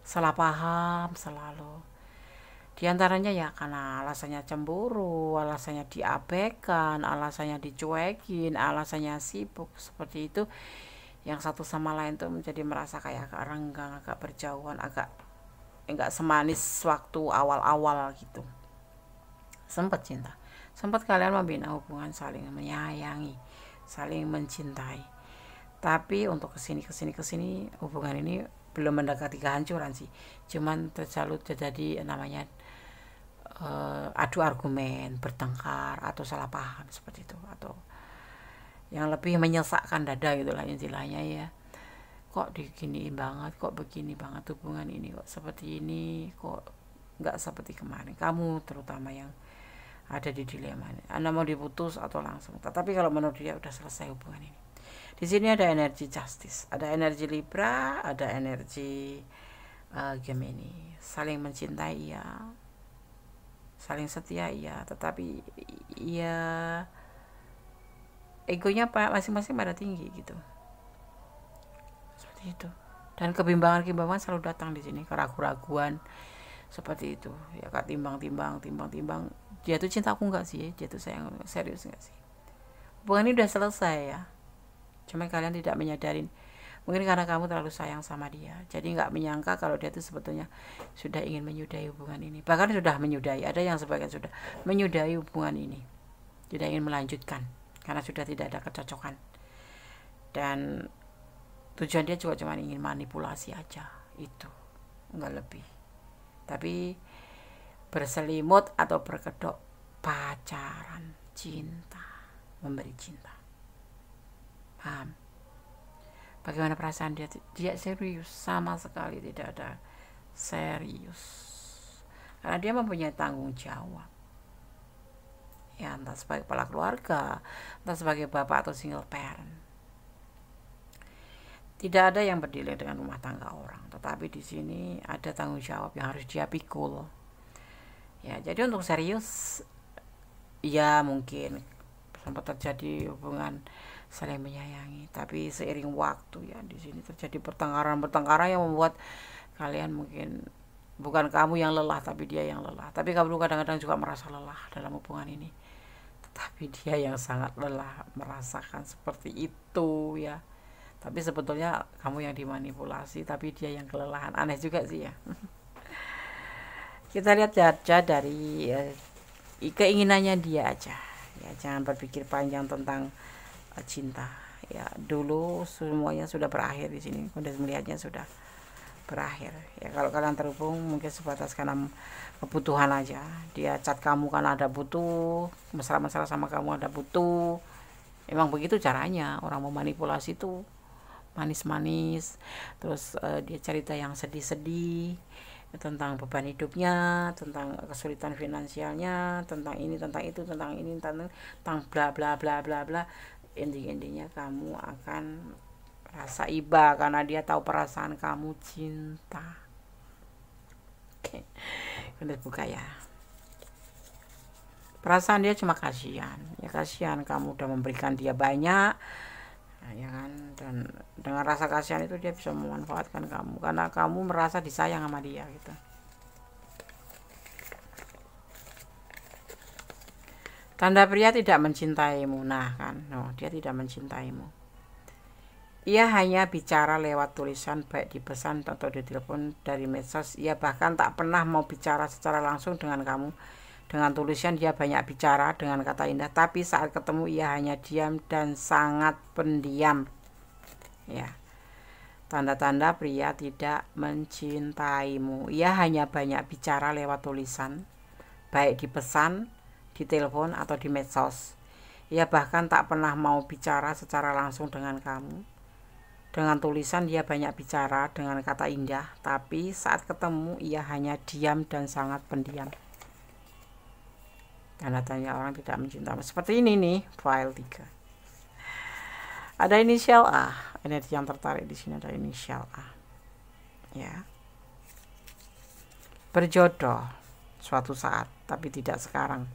salah paham selalu. Di antaranya ya karena alasannya cemburu, alasannya diabaikan, alasannya dicuekin, alasannya sibuk seperti itu, yang satu sama lain tuh menjadi merasa kayak agak renggang, agak berjauhan, agak enggak semanis waktu awal-awal gitu. Sempat cinta, sempat kalian membina hubungan, saling menyayangi, saling mencintai. Tapi untuk kesini hubungan ini belum mendekati kehancuran sih, cuman selalu terjadi namanya adu argumen, bertengkar atau salah paham seperti itu, atau yang lebih menyesakkan dada gitulah istilahnya ya. Kok diginiin banget, kok begini banget hubungan ini, kok seperti ini, kok nggak seperti kemarin. Kamu terutama yang ada di dilema ini, Anda mau diputus atau langsung. Tetapi kalau menurut dia udah selesai hubungan ini. Di sini ada energi justice, ada energi Libra, ada energi Gemini. Saling mencintai ya, saling setia ya, tetapi ya egonya masing-masing pada tinggi gitu, seperti itu. Dan kebimbangan selalu datang di sini, keraguan-raguan seperti itu ya, Kak. Timbang dia tuh cinta aku nggak sih, dia tuh sayang serius nggak sih. Hubungan ini udah selesai ya, cuma kalian tidak menyadarin. Mungkin karena kamu terlalu sayang sama dia, jadi nggak menyangka kalau dia tuh sebetulnya sudah ingin menyudahi hubungan ini. Bahkan sudah menyudahi, ada yang sebagian sudah menyudahi hubungan ini, tidak ingin melanjutkan karena sudah tidak ada kecocokan. Dan tujuan dia juga cuma ingin manipulasi aja, itu nggak lebih. Tapi berselimut atau berkedok pacaran, cinta, memberi cinta. Paham? Bagaimana perasaan dia? Dia serius, sama sekali tidak ada serius. Karena dia mempunyai tanggung jawab. Ya, entah sebagai kepala keluarga, entah sebagai bapak atau single parent. Tidak ada yang berdilai dengan rumah tangga orang, tetapi di sini ada tanggung jawab yang harus dia pikul. Ya, jadi untuk serius, ya mungkin sempat terjadi hubungan saling menyayangi, tapi seiring waktu ya di sini terjadi pertengkaran yang membuat kalian mungkin bukan kamu yang lelah, tapi dia yang lelah. Tapi kamu kadang-kadang juga merasa lelah dalam hubungan ini, tetapi dia yang sangat lelah merasakan seperti itu ya. Tapi sebetulnya kamu yang dimanipulasi, tapi dia yang kelelahan. Aneh juga sih ya. Kita lihat aja dari keinginannya dia aja ya, jangan berpikir panjang tentang cinta ya. Dulu semuanya sudah berakhir di sini, udah melihatnya sudah berakhir ya. Kalau kalian terhubung mungkin sebatas karena kebutuhan aja. Dia chat kamu karena ada butuh, mesra-mesra sama kamu ada butuh. Emang begitu caranya orang memanipulasi tuh, manis-manis. Terus dia cerita yang sedih-sedih tentang beban hidupnya, tentang kesulitan finansialnya, tentang ini, tentang itu, tentang ini, tentang bla bla bla bla bla. Intinya kamu akan rasa iba karena dia tahu perasaan kamu cinta. Oke, udah buka ya. Perasaan dia cuma kasihan ya, kasihan kamu udah memberikan dia banyak ya kan, dan dengan rasa kasihan itu dia bisa memanfaatkan kamu karena kamu merasa disayang sama dia gitu. Tanda pria tidak mencintaimu. Nah kan, no, dia tidak mencintaimu. Ia hanya bicara lewat tulisan, baik di pesan atau di telepon, dari medsos. Ia bahkan tak pernah mau bicara secara langsung dengan kamu. Dengan tulisan dia banyak bicara dengan kata indah, tapi saat ketemu ia hanya diam dan sangat pendiam. Ya. Tanda-tanda pria tidak mencintaimu. Ia hanya banyak bicara lewat tulisan, baik di pesan, di telepon atau di medsos. Ia bahkan tak pernah mau bicara secara langsung dengan kamu. Dengan tulisan dia banyak bicara dengan kata indah, tapi saat ketemu ia hanya diam dan sangat pendiam. Tanda-tanda orang tidak mencintai. Seperti ini nih, file 3. Ada inisial A, energi yang tertarik di sini ada inisial A. Ya. Berjodoh suatu saat, tapi tidak sekarang.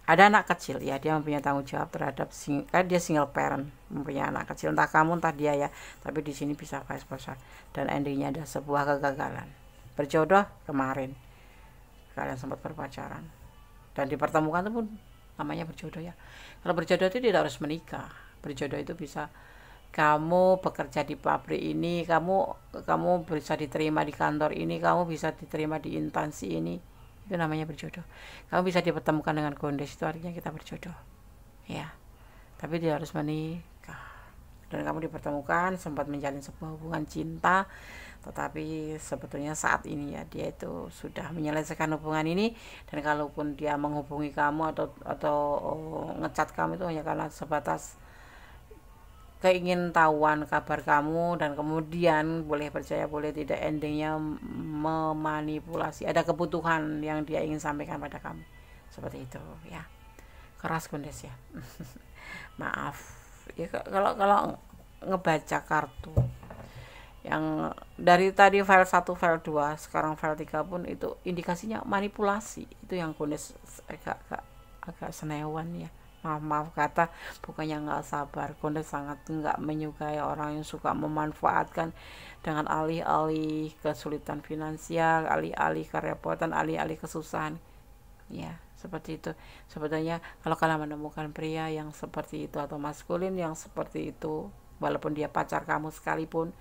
Ada anak kecil ya, dia mempunyai tanggung jawab terhadap kan dia single parent, mempunyai anak kecil, entah kamu entah dia ya, tapi di sini bisa vice versa, dan endingnya ada sebuah kegagalan. Berjodoh kemarin kalian sempat berpacaran dan dipertemukan itu pun namanya berjodoh ya. Kalau berjodoh itu tidak harus menikah. Berjodoh itu bisa kamu bekerja di pabrik ini, kamu bisa diterima di kantor ini, kamu bisa diterima di instansi ini, itu namanya berjodoh. Kamu bisa dipertemukan dengan gondes, itu artinya kita berjodoh ya. Tapi dia harus menikah, dan kamu dipertemukan sempat menjalin sebuah hubungan cinta, tetapi sebetulnya saat ini ya dia itu sudah menyelesaikan hubungan ini, dan kalaupun dia menghubungi kamu atau ngecat kamu itu hanya karena sebatas keingintahuan kabar kamu, dan kemudian boleh percaya boleh tidak endingnya memanipulasi, ada kebutuhan yang dia ingin sampaikan pada kamu, seperti itu ya. Keras gondes ya. Maaf ya, kalau ngebaca kartu yang dari tadi file 1, file 2, sekarang file 3 pun itu indikasinya manipulasi, itu yang gondes agak senewan ya. Maaf kata, bukannya nggak sabar, gondes sangat nggak menyukai orang yang suka memanfaatkan dengan alih-alih kesulitan finansial, alih-alih kerepotan, alih-alih kesusahan ya, seperti itu. Sebetulnya kalau kalian menemukan pria yang seperti itu atau maskulin yang seperti itu, walaupun dia pacar kamu sekalipun,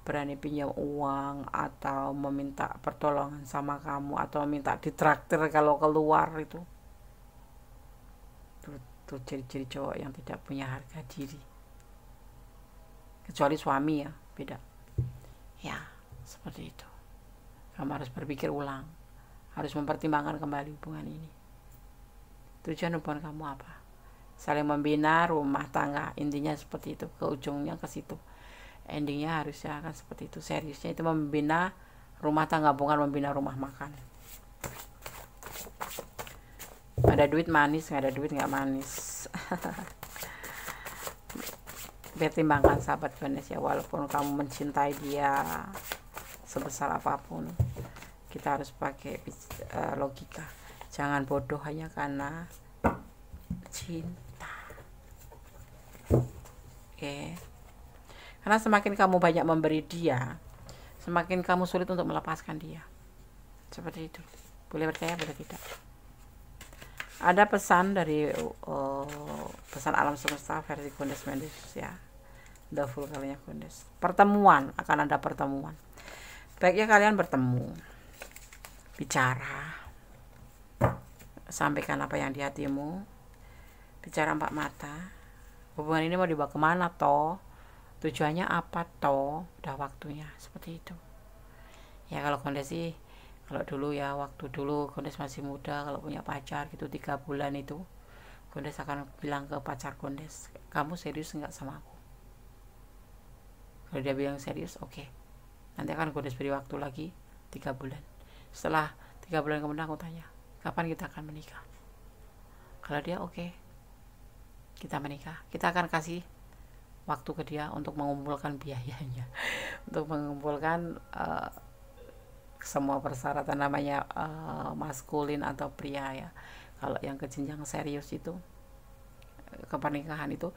berani pinjam uang atau meminta pertolongan sama kamu atau minta ditraktir kalau keluar, itu ciri-ciri cowok yang tidak punya harga diri, kecuali suami ya, beda ya. Seperti itu, kamu harus berpikir ulang, harus mempertimbangkan kembali hubungan ini. Tujuan hubungan kamu apa? Saling membina rumah tangga, intinya seperti itu, ke ujungnya ke situ, endingnya harusnya akan seperti itu. Seriusnya itu membina rumah tangga, bukan membina rumah makan. Ada duit manis, nggak ada duit nggak manis. Pertimbangkan sahabat gondes ya, walaupun kamu mencintai dia sebesar apapun, kita harus pakai logika, jangan bodoh hanya karena cinta. Oke. Karena semakin kamu banyak memberi dia, semakin kamu sulit untuk melepaskan dia, seperti itu. Boleh percaya boleh tidak. Ada pesan dari pesan alam semesta versi gondes Mendes ya, the full kalinya gondes. Pertemuan, akan ada pertemuan. Baiknya kalian bertemu, bicara, sampaikan apa yang di hatimu, bicara empat mata. Hubungan ini mau dibawa kemana toh, tujuannya apa toh, udah waktunya, seperti itu ya. Kalau gondes sih, kalau dulu ya, waktu dulu gondes masih muda, kalau punya pacar gitu 3 bulan itu, gondes akan bilang ke pacar gondes, kamu serius nggak sama aku? Kalau dia bilang serius, oke. Nanti akan gondes beri waktu lagi 3 bulan. Setelah 3 bulan kemudian aku tanya, kapan kita akan menikah? Kalau dia oke, kita menikah. Kita akan kasih waktu ke dia untuk mengumpulkan biayanya, untuk mengumpulkan semua persyaratan, namanya maskulin atau pria ya. Kalau yang ke jenjang serius itu, ke pernikahan itu,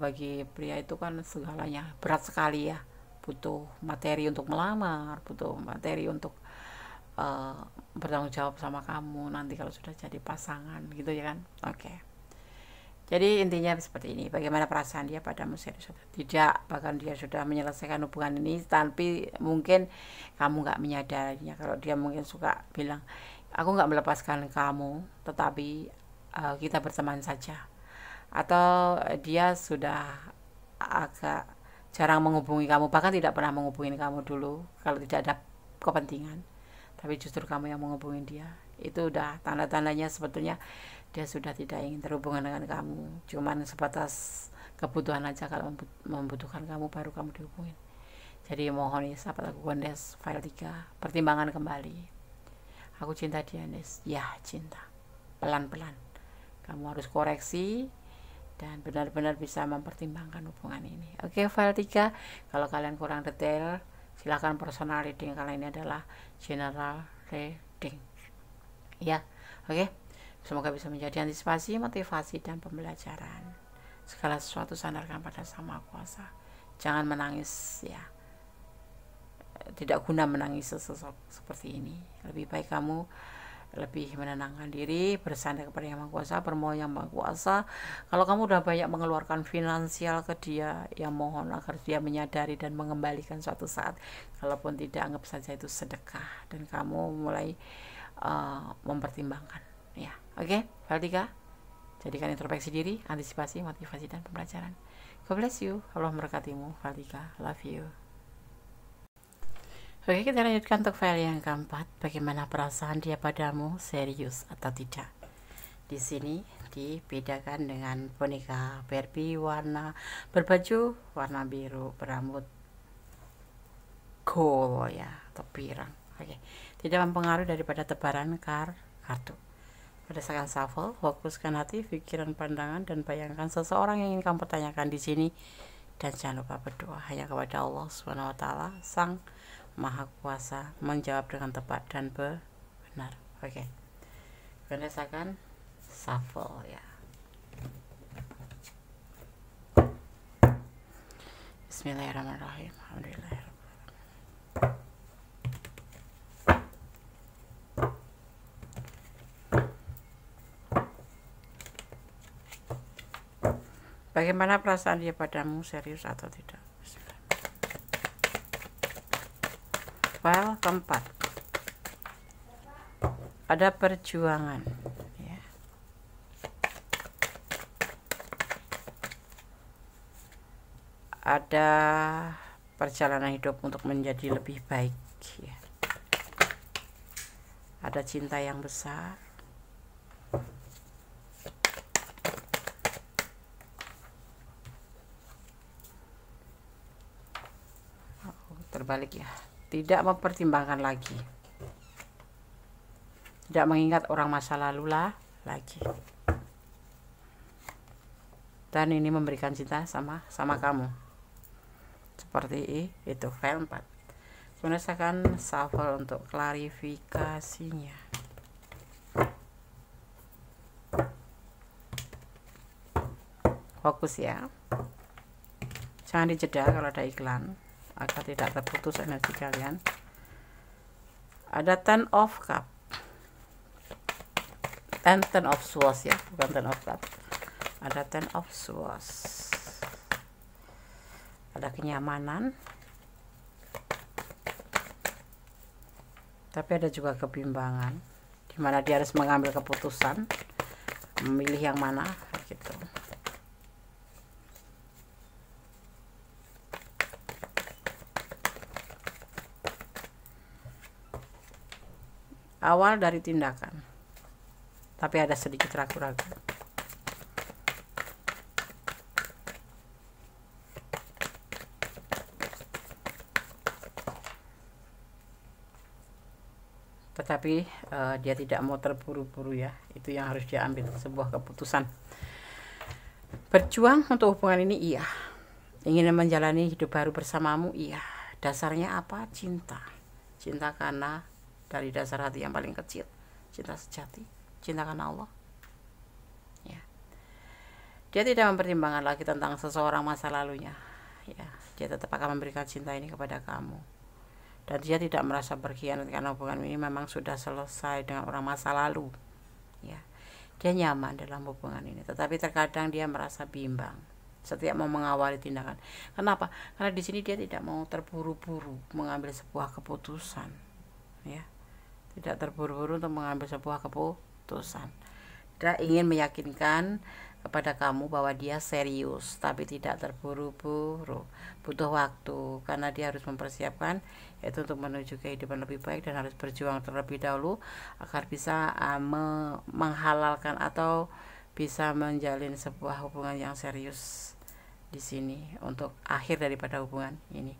bagi pria itu kan segalanya berat sekali ya, butuh materi untuk melamar, butuh materi untuk bertanggung jawab sama kamu nanti kalau sudah jadi pasangan gitu ya kan. Oke. Jadi intinya seperti ini, bagaimana perasaan dia padamu, serius atau tidak, bahkan dia sudah menyelesaikan hubungan ini, tapi mungkin kamu nggak menyadarinya. Kalau dia mungkin suka bilang, aku nggak melepaskan kamu, tetapi kita berteman saja. Atau dia sudah agak jarang menghubungi kamu, bahkan tidak pernah menghubungi kamu dulu kalau tidak ada kepentingan, tapi justru kamu yang menghubungi dia. Itu udah tanda-tandanya sebetulnya dia sudah tidak ingin terhubungan dengan kamu, cuman sebatas kebutuhan aja. Kalau membutuhkan kamu baru kamu dihubungin. Jadi mohon ya sahabat aku gondes file 3, pertimbangan kembali. Aku cinta dia Nes, ya cinta, pelan-pelan kamu harus koreksi dan benar-benar bisa mempertimbangkan hubungan ini. Oke, file 3. Kalau kalian kurang detail, silakan personal reading, karena ini adalah general reading ya. Oke, Semoga bisa menjadi antisipasi, motivasi, dan pembelajaran. Segala sesuatu sandarkan pada Sang Maha Kuasa. Jangan menangis ya. Tidak guna menangis sesosok seperti ini. Lebih baik kamu lebih menenangkan diri, bersandar kepada Yang Maha Kuasa, bermohon Yang Maha Kuasa. Kalau kamu udah banyak mengeluarkan finansial ke dia, ya mohon agar dia menyadari dan mengembalikan suatu saat. Kalaupun tidak, anggap saja itu sedekah dan kamu mulai mempertimbangkan ya. Oke, Valtika, jadikan introspeksi diri, antisipasi, motivasi, dan pembelajaran. God bless you. Allah memberkatimu, Valtika. Love you. Oke, kita lanjutkan untuk file yang keempat. Bagaimana perasaan dia padamu, serius atau tidak? Di sini dibedakan dengan boneka Barbie berbaju warna biru, berambut gold ya, atau pirang. Oke, tidak mempengaruhi daripada tebaran kartu. Berdasarkan shuffle, fokuskan hati, pikiran, pandangan, dan bayangkan seseorang yang ingin kamu pertanyakan di sini. Dan jangan lupa berdoa hanya kepada Allah Subhanahu wa Ta'ala, Sang Maha Kuasa, menjawab dengan tepat dan benar. Oke, berdasarkan shuffle ya. Bismillahirrahmanirrahim. Alhamdulillah. Bagaimana perasaan dia padamu, serius atau tidak? File keempat, ada perjuangan ya. Ada perjalanan hidup untuk menjadi lebih baik ya. Ada cinta yang besar. Terbalik ya, tidak mempertimbangkan lagi, tidak mengingat orang masa lalu lagi, dan ini memberikan cinta sama kamu seperti itu. File 4, gunakan shuffle untuk klarifikasinya. Fokus ya, jangan dijeda kalau ada iklan agar tidak terputus energi kalian. Ada Ten of Cup, Ten of Swords ya, bukan Ten of Cup. Ada Ten of Swords. Ada kenyamanan, tapi ada juga kebimbangan, dimana dia harus mengambil keputusan, memilih yang mana gitu. Awal dari tindakan, tapi ada sedikit ragu-ragu. Tetapi dia tidak mau terburu-buru ya, itu yang harus dia ambil, sebuah keputusan. Berjuang untuk hubungan ini iya, ingin menjalani hidup baru bersamamu iya. Dasarnya apa? Cinta karena dari dasar hati yang paling kecil, cinta sejati, cinta karena Allah ya. Dia tidak mempertimbangkan lagi tentang seseorang masa lalunya ya. Dia tetap akan memberikan cinta ini kepada kamu, dan dia tidak merasa berkhianat karena hubungan ini memang sudah selesai dengan orang masa lalu ya. Dia nyaman dalam hubungan ini, tetapi terkadang dia merasa bimbang setiap mau mengawali tindakan. Kenapa? Karena di sini dia tidak mau terburu-buru mengambil sebuah keputusan ya. Tidak terburu-buru untuk mengambil sebuah keputusan. Dia ingin meyakinkan kepada kamu bahwa dia serius, tapi tidak terburu-buru. Butuh waktu karena dia harus mempersiapkan, yaitu untuk menuju kehidupan lebih baik, dan harus berjuang terlebih dahulu agar bisa menghalalkan atau bisa menjalin sebuah hubungan yang serius di sini untuk akhir daripada hubungan ini.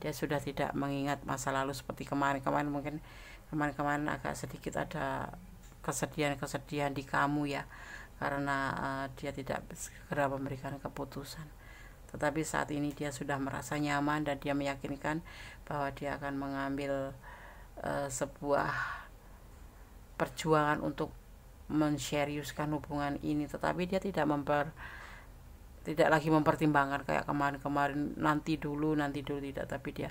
Dia sudah tidak mengingat masa lalu seperti kemarin-kemarin. Mungkin kemarin agak sedikit ada kesedihan di kamu ya, karena dia tidak segera memberikan keputusan. Tetapi saat ini dia sudah merasa nyaman dan dia meyakinkan bahwa dia akan mengambil sebuah perjuangan untuk menseriuskan hubungan ini, tetapi dia tidak lagi mempertimbangkan kayak kemarin nanti dulu tidak, tapi dia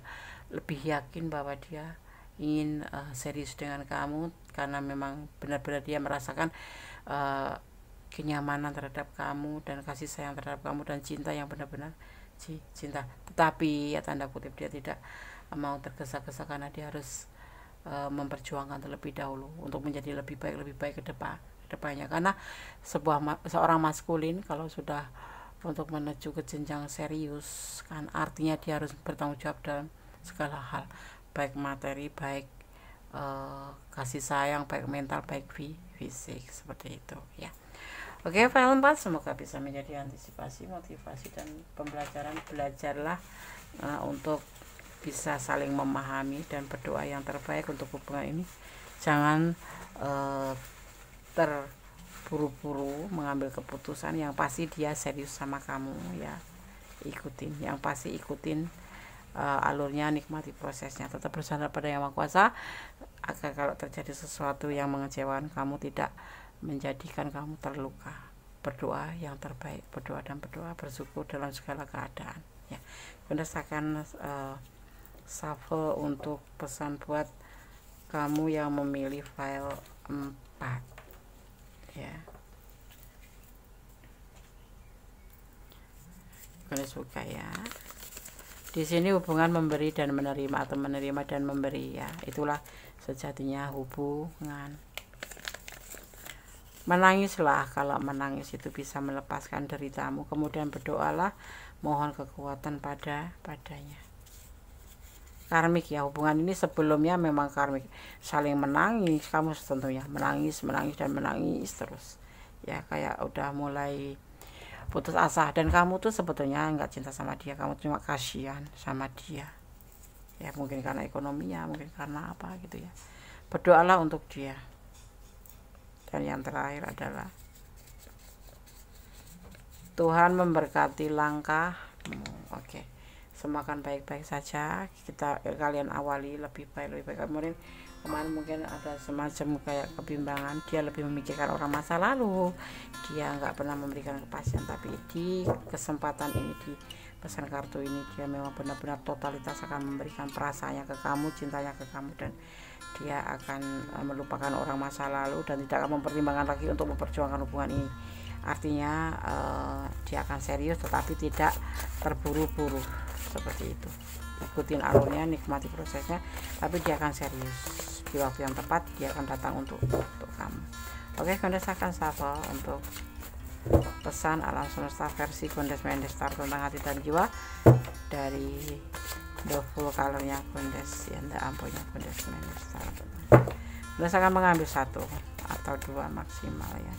lebih yakin bahwa dia ingin serius dengan kamu karena memang benar-benar dia merasakan kenyamanan terhadap kamu dan kasih sayang terhadap kamu dan cinta yang benar-benar cinta. Tetapi ya tanda kutip dia tidak mau tergesa-gesa karena dia harus memperjuangkan terlebih dahulu untuk menjadi lebih baik ke depannya. Karena seorang maskulin kalau sudah untuk menuju ke jenjang serius kan artinya dia harus bertanggung jawab dalam segala hal, baik materi, baik kasih sayang, baik mental, baik fisik, seperti itu ya. Oke, file 4 semoga bisa menjadi antisipasi, motivasi, dan pembelajaran. Belajarlah untuk bisa saling memahami dan berdoa yang terbaik untuk hubungan ini. Jangan terburu-buru mengambil keputusan. Yang pasti dia serius sama kamu ya, ikutin alurnya, nikmati prosesnya, tetap bersandar pada Yang Maha Kuasa agar kalau terjadi sesuatu yang mengecewakan kamu tidak menjadikan kamu terluka. Berdoa yang terbaik, berdoa, bersyukur dalam segala keadaan ya. Berdasarkan shuffle untuk pesan buat kamu yang memilih file 4 ya. Kalian suka ya. Di sini hubungan memberi dan menerima atau menerima dan memberi ya. Itulah sejatinya hubungan. Menangislah kalau menangis itu bisa melepaskan deritamu. Kemudian berdoalah, mohon kekuatan padanya. Karmik ya, hubungan ini sebelumnya memang karmik, saling menangis, kamu tentunya menangis terus ya, kayak udah mulai putus asa dan kamu tuh sebetulnya nggak cinta sama dia, kamu cuma kasihan sama dia ya, mungkin karena ekonominya, mungkin karena apa gitu ya. Berdoalah untuk dia. Dan yang terakhir adalah Tuhan memberkati langkahmu. Oke. Semua akan baik-baik saja. Kalian awali lebih baik. Kemudian kemarin mungkin ada semacam kayak kebimbangan, dia lebih memikirkan orang masa lalu, dia nggak pernah memberikan kepastian. Tapi di kesempatan ini, di pesan kartu ini, dia memang benar-benar totalitas akan memberikan perasaannya ke kamu, cintanya ke kamu, dan dia akan melupakan orang masa lalu dan tidak akan mempertimbangkan lagi untuk memperjuangkan hubungan ini. Artinya dia akan serius tetapi tidak terburu-buru, seperti itu. Ikutin alurnya, nikmati prosesnya, tapi dia akan serius. Di waktu yang tepat dia akan datang untuk kamu. Oke, Kondes akan shuffle untuk pesan alam semesta versi Kondes Mendestar tentang hati dan jiwa dari the full colornya Kondes yang ampunya Kondes Mendestar. Kondes akan mengambil 1 atau 2 maksimal ya.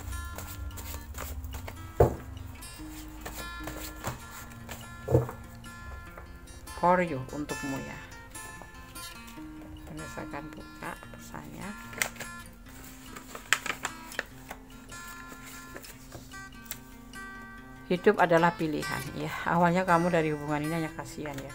For you, untukmu ya. Kondes akan buka pesannya. Hidup adalah pilihan ya. Awalnya kamu dari hubungan ini hanya kasihan ya,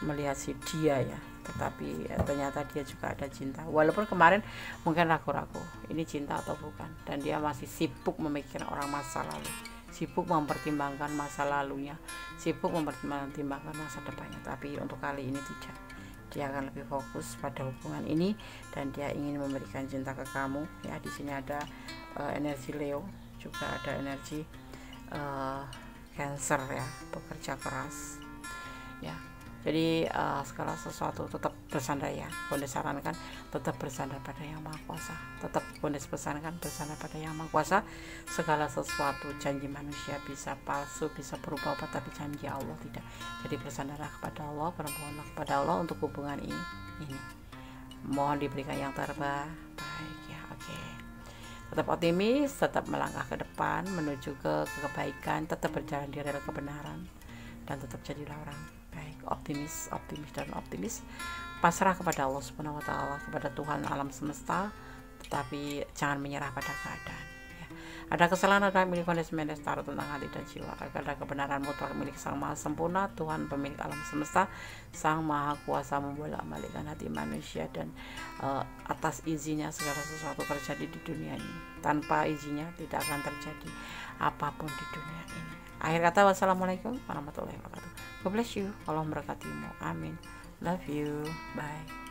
melihat si dia ya, tetapi ternyata dia juga ada cinta. Walaupun kemarin mungkin ragu-ragu ini cinta atau bukan, dan dia masih sibuk memikirkan orang masa lalu, sibuk mempertimbangkan masa lalunya, sibuk mempertimbangkan masa depannya. Tapi untuk kali ini tidak, dia akan lebih fokus pada hubungan ini dan dia ingin memberikan cinta ke kamu ya. Di sini ada energi Leo, juga ada energi Cancer ya, bekerja keras ya. Jadi segala sesuatu tetap bersandar ya. Kondes sarankan tetap bersandar pada Yang Maha Kuasa. Tetap Kondes pesankan bersandar pada Yang Maha Kuasa. Segala sesuatu janji manusia bisa palsu, bisa berubah-ubah, tapi janji Allah tidak. Jadi bersandarlah kepada Allah, bermohonlah kepada Allah untuk hubungan ini. Mohon diberikan yang terbaik ya. Oke. Tetap optimis, tetap melangkah ke depan menuju ke kebaikan, tetap berjalan di rel kebenaran, dan tetap jadilah orang baik. Optimis. Pasrah kepada Allah Subhanahu wa taala, kepada Tuhan alam semesta, tetapi jangan menyerah pada keadaan ya. Ada kesalahan ada milik Mendes taruh tentang hati dan jiwa. Ada kebenaran mutlak milik Sang Maha Sempurna, Tuhan pemilik alam semesta, Sang Maha Kuasa membolak-balikkan hati manusia, dan atas izinnya segala sesuatu terjadi di dunia ini. Tanpa izinnya tidak akan terjadi apapun di dunia ini. Akhir kata, wassalamualaikum warahmatullahi wabarakatuh. God bless you. Allah memberkatimu. Amin. Love you. Bye.